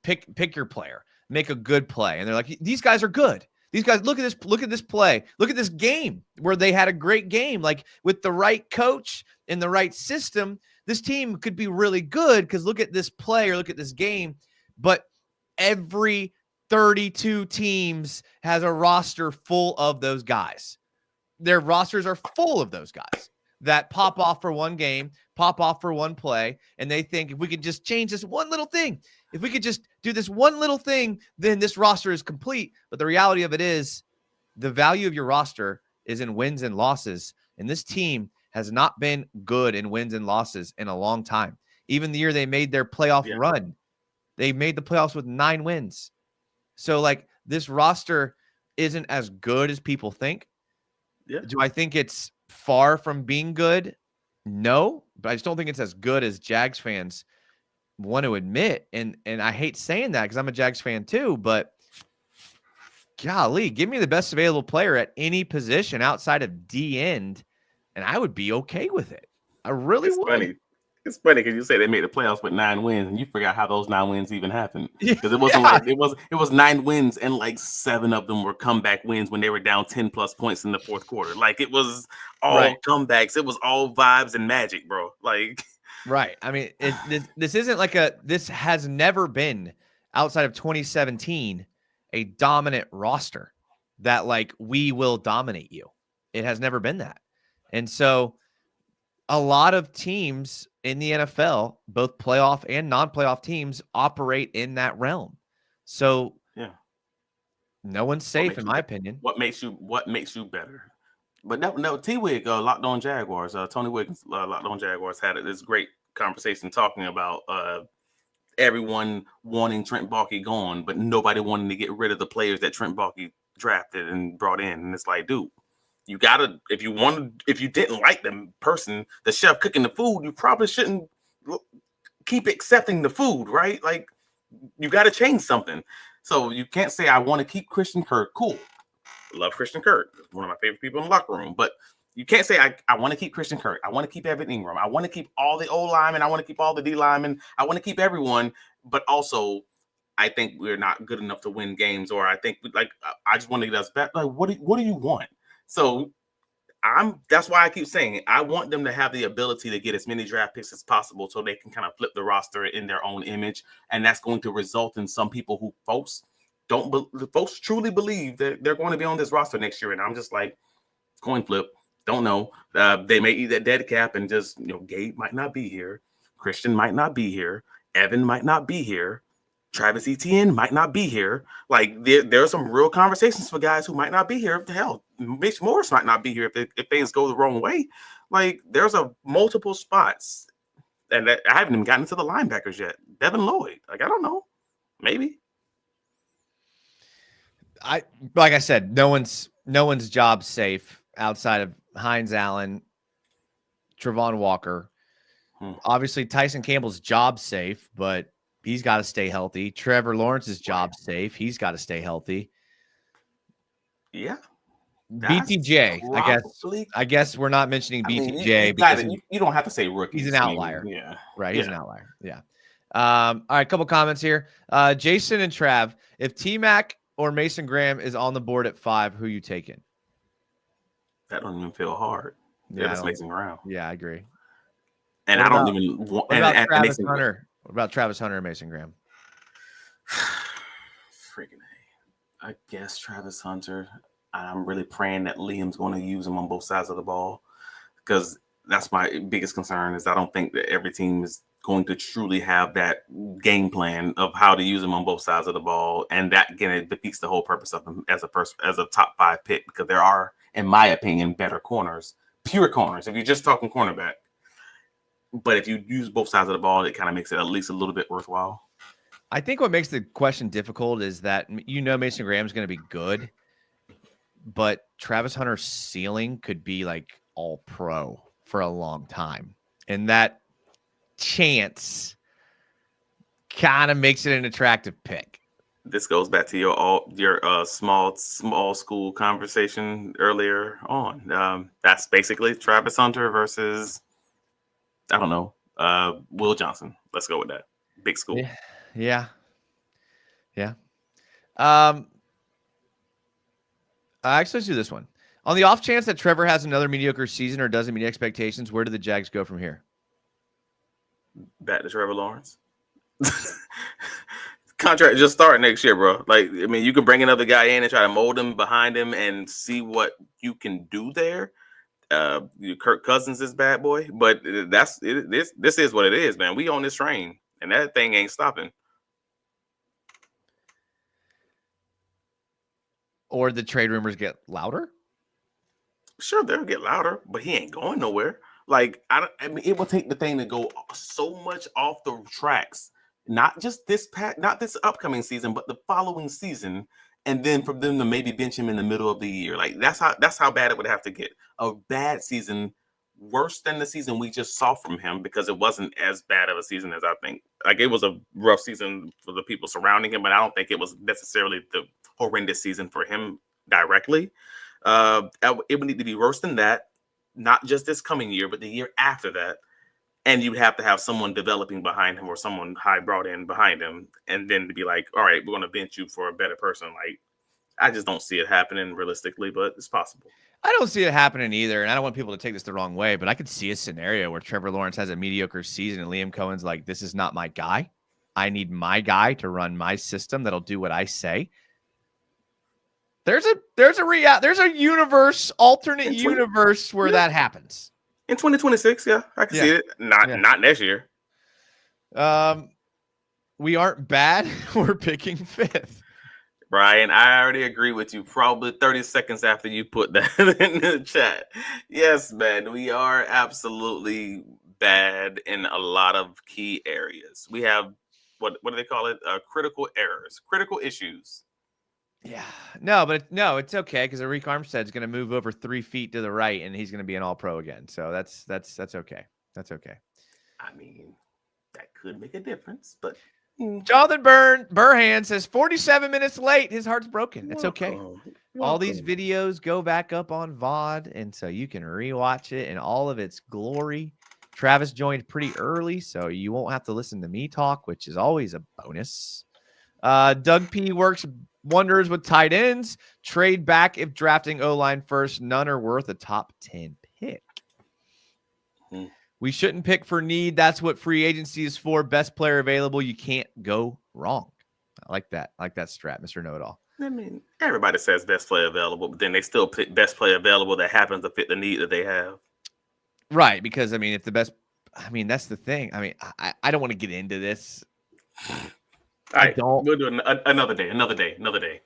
Pick your player, make a good play. And they're like, these guys are good. These guys, look at this play. Look at this game where they had a great game. Like with the right coach and the right system, this team could be really good because look at this play or look at this game. But every 32 teams has a roster full of those guys. Their rosters are full of those guys that pop off for one game, pop off for one play, and they think if we could just change this one little thing, if we could just do this one little thing, then this roster is complete. But the reality of it is the value of your roster is in wins and losses. And this team has not been good in wins and losses in a long time. Even the year they made their playoff run, they made the playoffs with 9 wins. So like this roster isn't as good as people think. Yeah. Do I think it's far from being good? No, but I just don't think it's as good as Jags fans want to admit. And I hate saying that because I'm a Jags fan too, but golly, give me the best available player at any position outside of D end, and I would be okay with it. I really would. Funny. It's funny because you say they made the playoffs with 9 wins, and you forgot how those 9 wins even happened. Because it wasn't like it was 9 wins, and like 7 of them were comeback wins when they were down 10 plus points in the fourth quarter. Like it was all comebacks. It was all vibes and magic, bro. Like right. I mean, this isn't like this has never been outside of 2017 a dominant roster that like we will dominate you. It has never been that, and so a lot of teams in the NFL, both playoff and non-playoff teams, operate in that realm. So yeah, no one's safe in my opinion. What makes you better? But no, T-Wig, Locked On Jaguars, Tony Wiggins, Locked On Jaguars had this great conversation talking about everyone wanting Trent Baalke gone, but nobody wanting to get rid of the players that Trent Baalke drafted and brought in. And it's like, dude, you gotta, if you didn't like the person, the chef cooking the food, you probably shouldn't keep accepting the food, right? Like you got to change something. So you can't say, I want to keep Christian Kirk. Cool. Love Christian Kirk. One of my favorite people in the locker room. But you can't say, I want to keep Christian Kirk. I want to keep Evan Ingram. I want to keep all the O linemen. I want to keep all the D linemen. I want to keep everyone. But also, I think we're not good enough to win games. Or I think, like, I just want to get us back. Like, what do you want? So That's why I keep saying I want them to have the ability to get as many draft picks as possible so they can kind of flip the roster in their own image. And that's going to result in some people who folks truly believe that they're going to be on this roster next year. And I'm just like, coin flip. Don't know. They may eat that dead cap and just, Gabe might not be here. Christian might not be here. Evan might not be here. Travis Etienne might not be here. Like there are some real conversations for guys who might not be here. Hell, Mitch Morris might not be here if things go the wrong way. Like there's multiple spots, and I haven't even gotten into the linebackers yet. Devin Lloyd, like I don't know, maybe. Like I said, no one's job safe outside of Hines Allen, Travon Walker. Obviously, Tyson Campbell's job safe, but he's got to stay healthy. Trevor Lawrence's job safe. He's got to stay healthy. Yeah. BTJ, I guess we're not mentioning BTJ because you don't have to say rookie. He's an outlier. Yeah. Right. He's an outlier. Yeah. All right. A couple comments here. Jason and Trav, if T-Mac or Mason Graham is on the board at 5, who you taking? That don't even feel hard. Yeah, it's Mason Graham. Yeah, I agree. And I don't even want. What about Travis Hunter? What about Travis Hunter and Mason Graham? Freaking A. I guess Travis Hunter. I'm really praying that Liam's going to use him on both sides of the ball, because that's my biggest concern. Is I don't think that every team is going to truly have that game plan of how to use him on both sides of the ball, and that again it defeats the whole purpose of him as a top 5 pick, because there are, in my opinion, better corners, pure corners. If you're just talking cornerback. But if you use both sides of the ball, it kind of makes it at least a little bit worthwhile. I think what makes the question difficult is that Mason Graham's going to be good, but Travis Hunter's ceiling could be like all pro for a long time. And that chance kind of makes it an attractive pick. This goes back to your small school conversation earlier on. That's basically Travis Hunter versus, I don't know, Will Johnson. Let's go with that. Big school. Yeah. Actually, let's do this one. On the off chance that Trevor has another mediocre season or doesn't meet expectations, where do the Jags go from here? Back to Trevor Lawrence. Contract just start next year, bro. Like, I mean, you can bring another guy in and try to mold him behind him and see what you can do there. Kirk Cousins is bad boy, but this is what it is, man. We on this train, and that thing ain't stopping. Or the trade rumors get louder? Sure, they'll get louder, but he ain't going nowhere. Like, I mean, it will take the thing to go so much off the tracks, not just not this upcoming season, but the following season, and then for them to maybe bench him in the middle of the year. Like, that's how bad it would have to get. A bad season, worse than the season we just saw from him, because it wasn't as bad of a season as I think. Like, it was a rough season for the people surrounding him, but I don't think it was necessarily the horrendous season for him directly. It would need to be worse than that, not just this coming year, but the year after that. And you'd have to have someone developing behind him or someone high brought in behind him, and then to be like, all right, we're going to bench you for a better person. Like, I just don't see it happening realistically, but it's possible. I don't see it happening either, and I don't want people to take this the wrong way, but I could see a scenario where Trevor Lawrence has a mediocre season and Liam Cohen's like, this is not my guy. I need my guy to run my system that'll do what I say. There's a universe, alternate universe where that happens. In 2026, yeah, I can see it. Not next year. We aren't bad. We're picking 5th. Brian, I already agree with you. Probably 30 seconds after you put that in the chat. Yes, man, we are absolutely bad in a lot of key areas. We have what do they call it? Critical errors, critical issues. Yeah, it's okay, because Arik Armstead's going to move over 3 feet to the right, and he's going to be an All-Pro again. So that's okay. That's okay. I mean, that could make a difference, but Jonathan Burhan says 47 minutes late. His heart's broken. It's okay. All these videos go back up on VOD, and so you can rewatch it in all of its glory. Travis joined pretty early, so you won't have to listen to me talk, which is always a bonus. Doug P works wonders with tight ends. Trade back if drafting O-line first. None are worth a top 10 pick. We shouldn't pick for need. That's what free agency is for. Best player available. You can't go wrong. I like that. I like that strat, Mr. Know-It-All. I mean, everybody says best player available, but then they still pick best player available that happens to fit the need that they have. Right, because, I mean, if the best – I mean, that's the thing. I mean, I don't want to get into this. I don't. We'll do another day.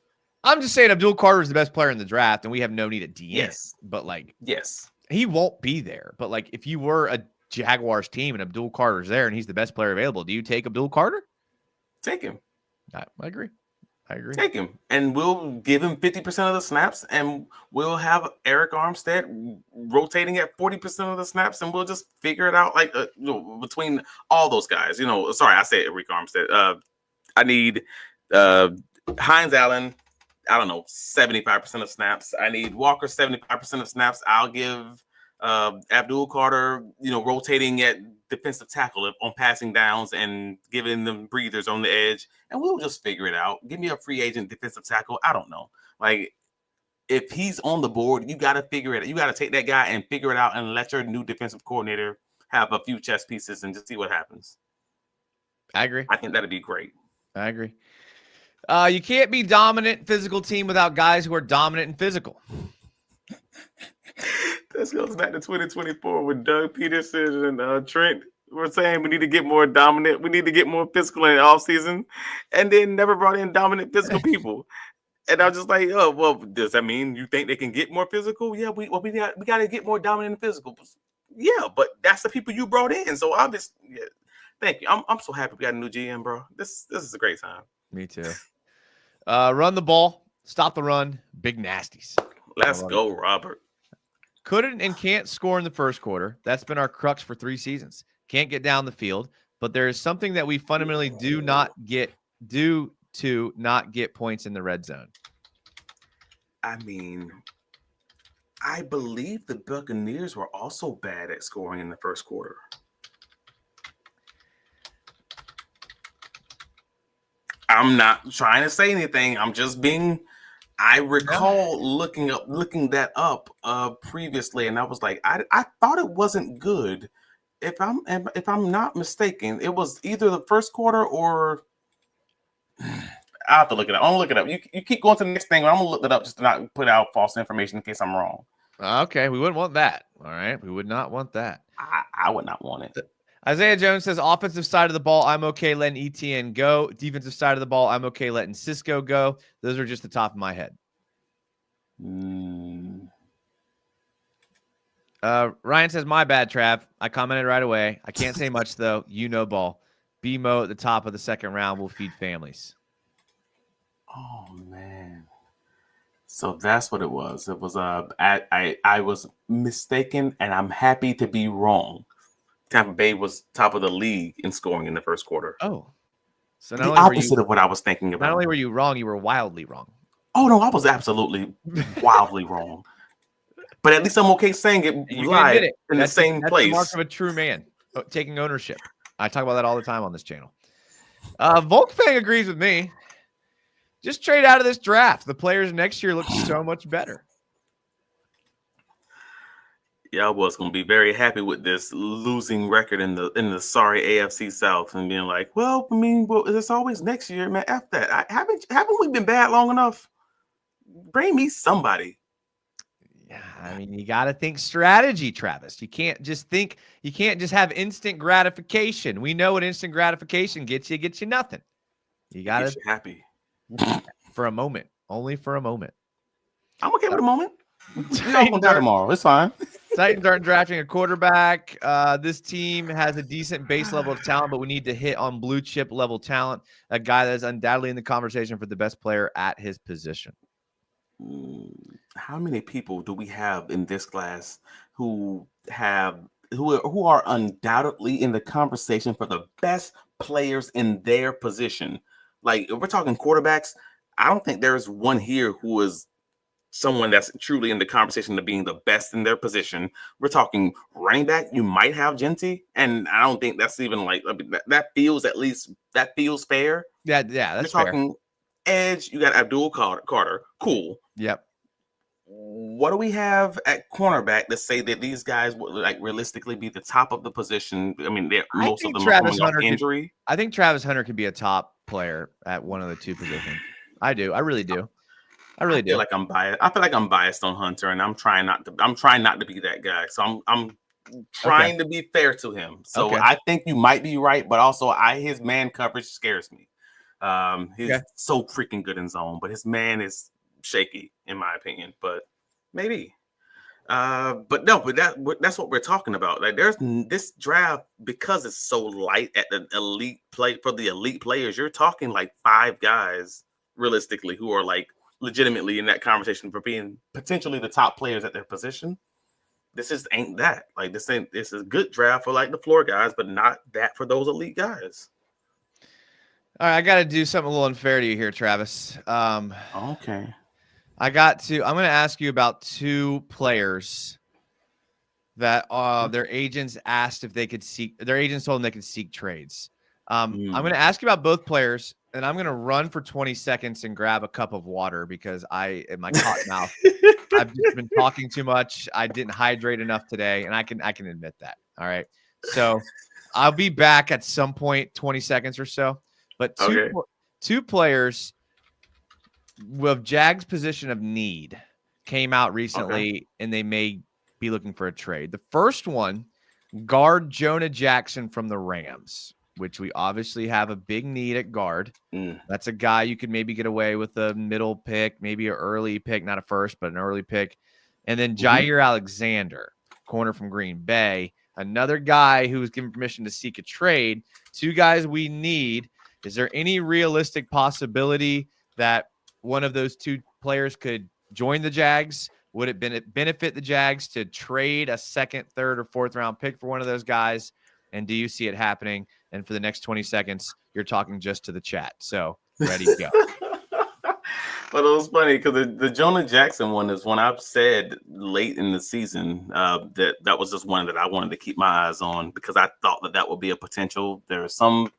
I'm just saying Abdul Carter is the best player in the draft, and we have no need at DN. Yes. But, like – yes. He won't be there. But, like, if you were a Jaguars team and Abdul Carter's there and he's the best player available, do you take Abdul Carter? Take him. I agree. Take him. And we'll give him 50% of the snaps, and we'll have Eric Armstead rotating at 40% of the snaps, and we'll just figure it out like between all those guys. Sorry, I said Eric Armstead. I need Hines Allen, I don't know, 75% of snaps. I need Walker 75% of snaps. I'll give Abdul Carter, rotating at defensive tackle on passing downs and giving them breathers on the edge, and we'll just figure it out. Give me a free agent defensive tackle. I don't know. Like, if he's on the board, you got to figure it out. You got to take that guy and figure it out and let your new defensive coordinator have a few chess pieces and just see what happens. I agree. I think that'd be great. I agree. You can't be dominant physical team without guys who are dominant and physical. This goes back to 2024 with Doug Peterson and Trent. We're saying we need to get more dominant. We need to get more physical in the offseason, and then never brought in dominant physical people. And I was just like, oh, well, does that mean you think they can get more physical? Yeah, we got to get more dominant and physical. Yeah, but that's the people you brought in. So obviously, yeah, thank you. I'm so happy we got a new GM, bro. This is a great time. Me too. Run the ball, stop the run, big nasties. Let's go, Robert. Couldn't and can't score in the first quarter. That's been our crux for 3 seasons. Can't get down the field, but there is something that we fundamentally do to not get points in the red zone. I mean, I believe the Buccaneers were also bad at scoring in the first quarter. I'm not trying to say anything. I'm just being. I recall looking that up previously, and I was like, I thought it wasn't good. If I'm not mistaken, it was either the first quarter or I have to look it up. I'm gonna look it up. You keep going to the next thing. I'm gonna look it up just to not put out false information in case I'm wrong. Okay, we wouldn't want that. All right, we would not want that. I would not want it. Isaiah Jones says, offensive side of the ball, I'm okay letting ETN go. Defensive side of the ball, I'm okay letting Cisco go. Those are just the top of my head. Ryan says, my bad, Trav. I commented right away. I can't say much, though. Ball. BMO at the top of the second round will feed families. Oh, man. So that's what it was. It was I was mistaken, and I'm happy to be wrong. Tampa Bay was top of the league in scoring in the first quarter. Oh. So the opposite of what I was thinking about. Not only were you wrong, you were wildly wrong. Oh, no, I was absolutely wildly wrong. But at least I'm okay saying it live in the same place. That's the mark of a true man, taking ownership. I talk about that all the time on this channel. Volkfang agrees with me. Just trade out of this draft. The players next year look so much better. Yeah, I was going to be very happy with this losing record in the sorry AFC South and being like, well, I mean, it's always next year, man. F that. Haven't we been bad long enough? Bring me somebody. Yeah, I mean, you got to think strategy, Travis. You can't just have instant gratification. We know what instant gratification gets you. It gets you nothing. You got to be happy for a moment, only for a moment. I'm okay with a moment. We're all going to die tomorrow. It's fine. Titans aren't drafting a quarterback. This team has a decent base level of talent, but we need to hit on blue chip level talent. A guy that is undoubtedly in the conversation for the best player at his position. How many people do we have in this class who are undoubtedly in the conversation for the best players in their position? Like, if we're talking quarterbacks, I don't think there's one here who is someone that's truly in the conversation of being the best in their position. We're talking running back. You might have Genty, and I don't think that's even like, I mean, that feels fair. Yeah, You're that's fair. talking edge. You got Abdul Carter. Cool. Yep. What do we have at cornerback to say that these guys would like realistically be the top of the position? I mean, most of them are coming off injury. I think Travis Hunter could be a top player at one of the two positions. I do. I really do. I feel like I'm biased. I feel like I'm biased on Hunter, and I'm trying not to. I'm trying not to be that guy. So I'm trying to be fair to him. So I think you might be right, but also his man coverage scares me. He's so freaking good in zone, but his man is shaky in my opinion. But maybe. But that's what we're talking about. Like, there's this draft, because it's so light at the elite play for the elite players. You're talking like 5 guys realistically who are like legitimately in that conversation for being potentially the top players at their position. This just ain't that. Like, this is a good draft for like the floor guys, but not that for those elite guys. All right, I got to do something a little unfair to you here, Travis. Okay. I'm going to ask you about 2 players that their agents asked if they could their agents told them they could seek trades. I'm going to ask you about both players, and I'm going to run for 20 seconds and grab a cup of water because in my cotton mouth, I've just been talking too much. I didn't hydrate enough today, and I can admit that. All right. So I'll be back at some point, 20 seconds or so. But two players with Jags' position of need came out recently, and they may be looking for a trade. The first one, guard Jonah Jackson from the Rams, which we obviously have a big need at guard. That's a guy you could maybe get away with a middle pick, maybe an early pick, not a first, but an early pick. And then Jair Alexander, corner from Green Bay, another guy who was given permission to seek a trade. 2 guys we need. Is there any realistic possibility that one of those 2 players could join the Jags? Would it benefit the Jags to trade a 2nd, 3rd, or 4th round pick for one of those guys? And do you see it happening? And for the next 20 seconds, you're talking just to the chat. So ready to go. But it was funny because the Jonah Jackson one is one I've said late in the season that was just one that I wanted to keep my eyes on because I thought that would be a potential. There are some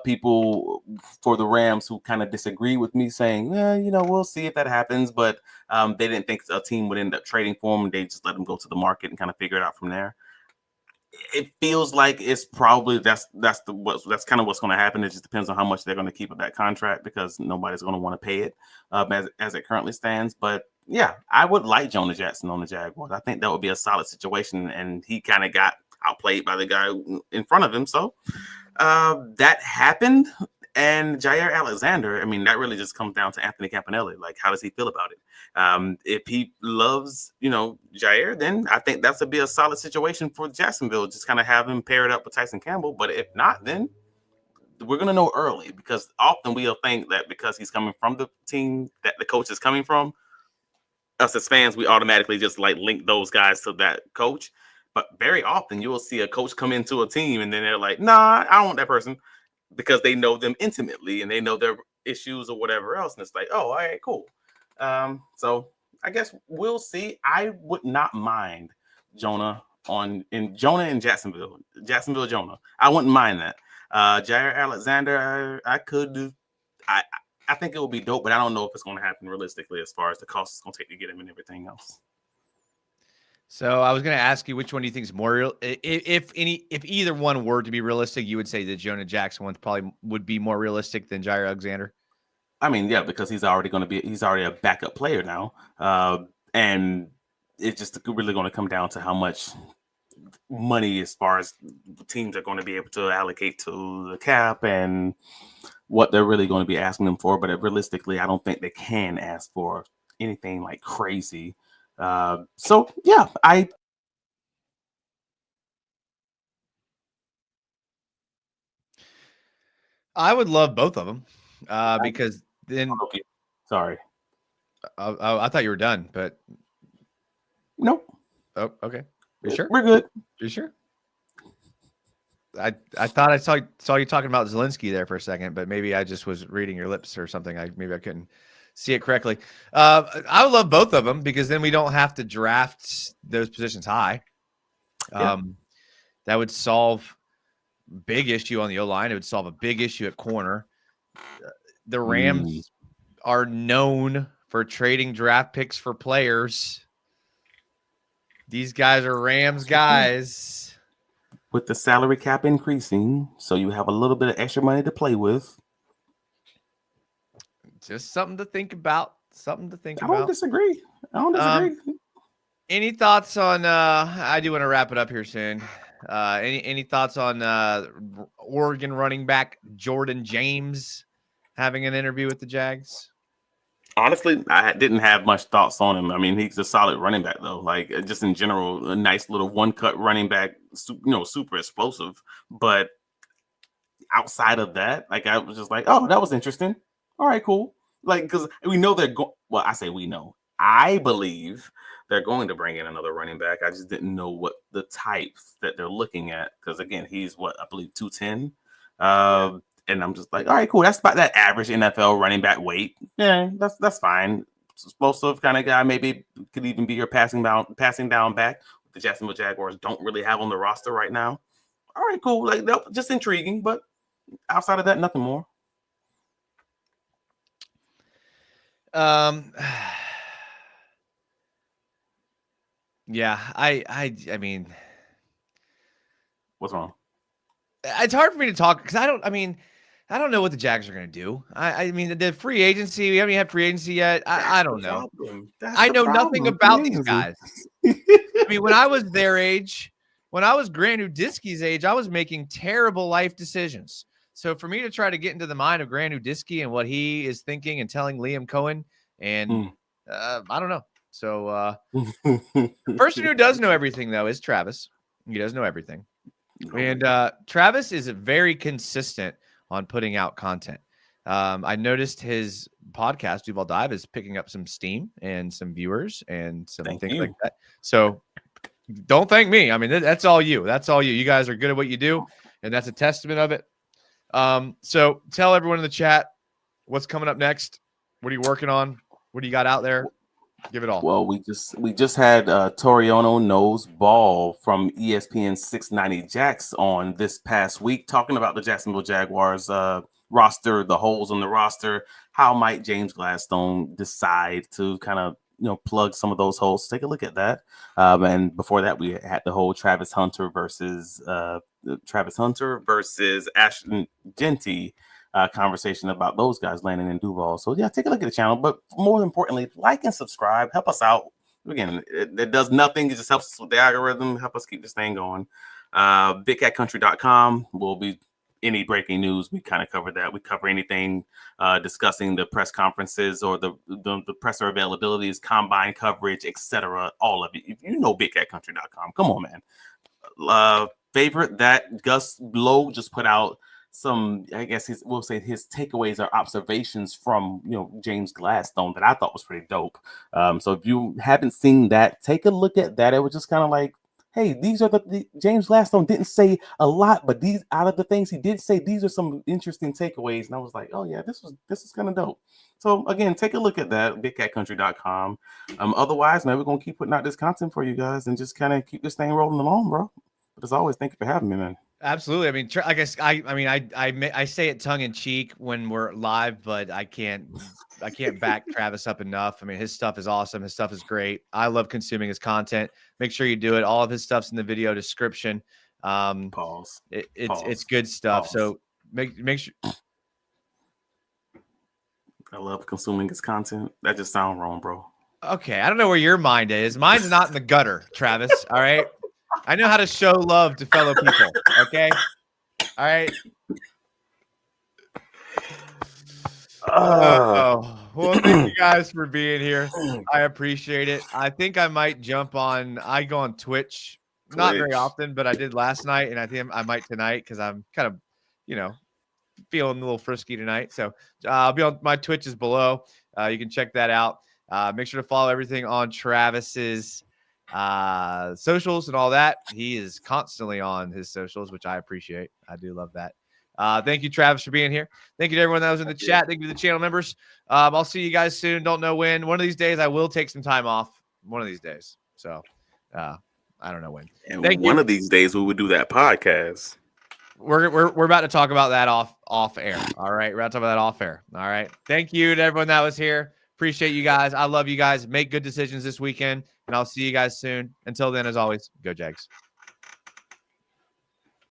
people for the Rams who kind of disagree with me, saying, we'll see if that happens. But they didn't think a team would end up trading for him. They just let him go to the market and kind of figure it out from there. It feels like it's probably that's kind of what's going to happen. It just depends on how much they're going to keep of that contract because nobody's going to want to pay it as it currently stands. But yeah, I would like Jonah Jackson on the Jaguars. I think that would be a solid situation, and he kind of got outplayed by the guy in front of him. So that happened. And Jair Alexander, I mean, that really just comes down to Anthony Campanelli. Like, how does he feel about it? If he loves, Jair, then I think that's be a solid situation for Jacksonville. Just kind of have him paired up with Tyson Campbell. But if not, then we're going to know early because often we'll think that because he's coming from the team that the coach is coming from, us as fans, we automatically just like link those guys to that coach. But very often you will see a coach come into a team and then they're like, nah, I don't want that person. Because they know them intimately and they know their issues or whatever else. And it's like, oh, all right, cool. So I guess we'll see. I would not mind Jonah in Jacksonville. Jonah. I wouldn't mind that. Jair Alexander, I could do. I think it would be dope, but I don't know if it's going to happen realistically as far as the cost it's going to take to get him and everything else. So I was going to ask you which one do you think is more real? If either one were to be realistic, you would say the Jonah Jackson one probably would be more realistic than Jair Alexander. I mean, yeah, because he's already a backup player now, and it's just really going to come down to how much money as far as teams are going to be able to allocate to the cap and what they're really going to be asking them for. But realistically, I don't think they can ask for anything like crazy. So yeah, I would love both of them because then. Okay. Sorry, I thought you were done, but no. Oh, okay. You sure? We're good. You sure? I thought I saw you talking about Zelensky there for a second, but maybe I just was reading your lips or something. Maybe I couldn't see it correctly. I would love both of them because then we don't have to draft those positions high. That would solve big issue on the O-line. It would solve a big issue at corner. the Rams are known for trading draft picks for players. These guys are Rams guys. With the salary cap increasing, so you have a little bit of extra money to play with. Just something to think about. I don't disagree. Any thoughts on I do want to wrap it up here soon. Any thoughts on Oregon running back Jordan James having an interview with the Jags? Honestly, I didn't have much thoughts on him. I mean, he's a solid running back, though. Like, just in general, a nice little one-cut running back, super explosive. But outside of that, like, I was just like, oh, that was interesting. All right, cool. Like, because we know they're going. Well, I say we know. I believe they're going to bring in another running back. I just didn't know what the types that they're looking at. Because again, he's I believe 210. And I'm just like, all right, cool. That's about that average NFL running back weight. Yeah, that's fine. Explosive kind of guy. Maybe could even be your passing down back. The Jacksonville Jaguars don't really have on the roster right now. All right, cool. Like, nope, just intriguing, but outside of that, nothing more. Yeah, I mean, what's wrong? It's hard for me to talk because I don't know what the Jags are going to do. I mean, the free agency, we haven't had free agency yet. I don't know. I know nothing about these guys. I mean, when I was their age, when I was Grant Udisky's age, I was making terrible life decisions. So for me to try to get into the mind of Grant Udisky and what he is thinking and telling Liam Cohen, and I don't know. So the person who does know everything, though, is Travis. He does know everything. And Travis is very consistent on putting out content. I noticed his podcast, Duval Dive, is picking up some steam and some viewers and some things like that. So don't thank me. I mean, that's all you. That's all you. You guys are good at what you do, and that's a testament of it. So tell everyone in the chat what's coming up next. What are you working on? What do you got out there? Give it all. Well, we just had Toriano Knows Ball from ESPN 690 Jax on this past week, talking about the Jacksonville Jaguars roster, the holes on the roster. How might James Gladstone decide to kind of plug some of those holes? Take a look at that. And before that, we had the whole Travis Hunter versus Ashton Genty conversation about those guys landing in Duval. So yeah, take a look at the channel, but more importantly, like and subscribe. Help us out. Again, it does nothing. It just helps us with the algorithm. Help us keep this thing going. BigCatCountry.com will be any breaking news. We kind of cover that. We cover anything discussing the press conferences or the presser availabilities, combine coverage, etc. All of it. If you know BigCatCountry.com, come on, man. Favorite that Gus Lowe just put out some, I guess his takeaways or observations from James Gladstone that I thought was pretty dope. So if you haven't seen that, take a look at that. It was just kind of like, hey, these are the James Gladstone didn't say a lot, but these out of the things he did say, these are some interesting takeaways. And I was like, oh yeah, this is kind of dope. So again, take a look at that, BigCatCountry.com. Otherwise, man, we're gonna keep putting out this content for you guys and just kind of keep this thing rolling along, bro. But as always, thank you for having me, man. Absolutely. I mean, I guess I say it tongue in cheek when we're live, but I can't back Travis up enough. I mean, his stuff is awesome. His stuff is great. I love consuming his content. Make sure you do it. All of his stuff's in the video description. Pause. It's good stuff. Pause. So make sure. I love consuming his content. That just sounds wrong, bro. Okay, I don't know where your mind is. Mine's not in the gutter, Travis. All right. I know how to show love to fellow people. Okay. All right. Well, thank you guys for being here. I appreciate it. I think I might jump on. I go on Twitch, not very often, but I did last night, and I think I might tonight because I'm kind of, feeling a little frisky tonight. So I'll be on my Twitch is below. You can check that out. Make sure to follow everything on Travis's socials and all that. He is constantly on his socials, which I appreciate. I do love that. Thank you, Travis, for being here. Thank you to everyone that was in the chat. Thank you to the channel members. I'll see you guys soon. Don't know when. One of these days I will take some time off. One of these days. So I don't know when. And one of these days we would do that podcast. we're about to talk about that off air. All right, we're about to talk about that off air. All right. Thank you to everyone that was here. Appreciate you guys. I love you guys. Make good decisions this weekend, and I'll see you guys soon. Until then, as always, go Jags.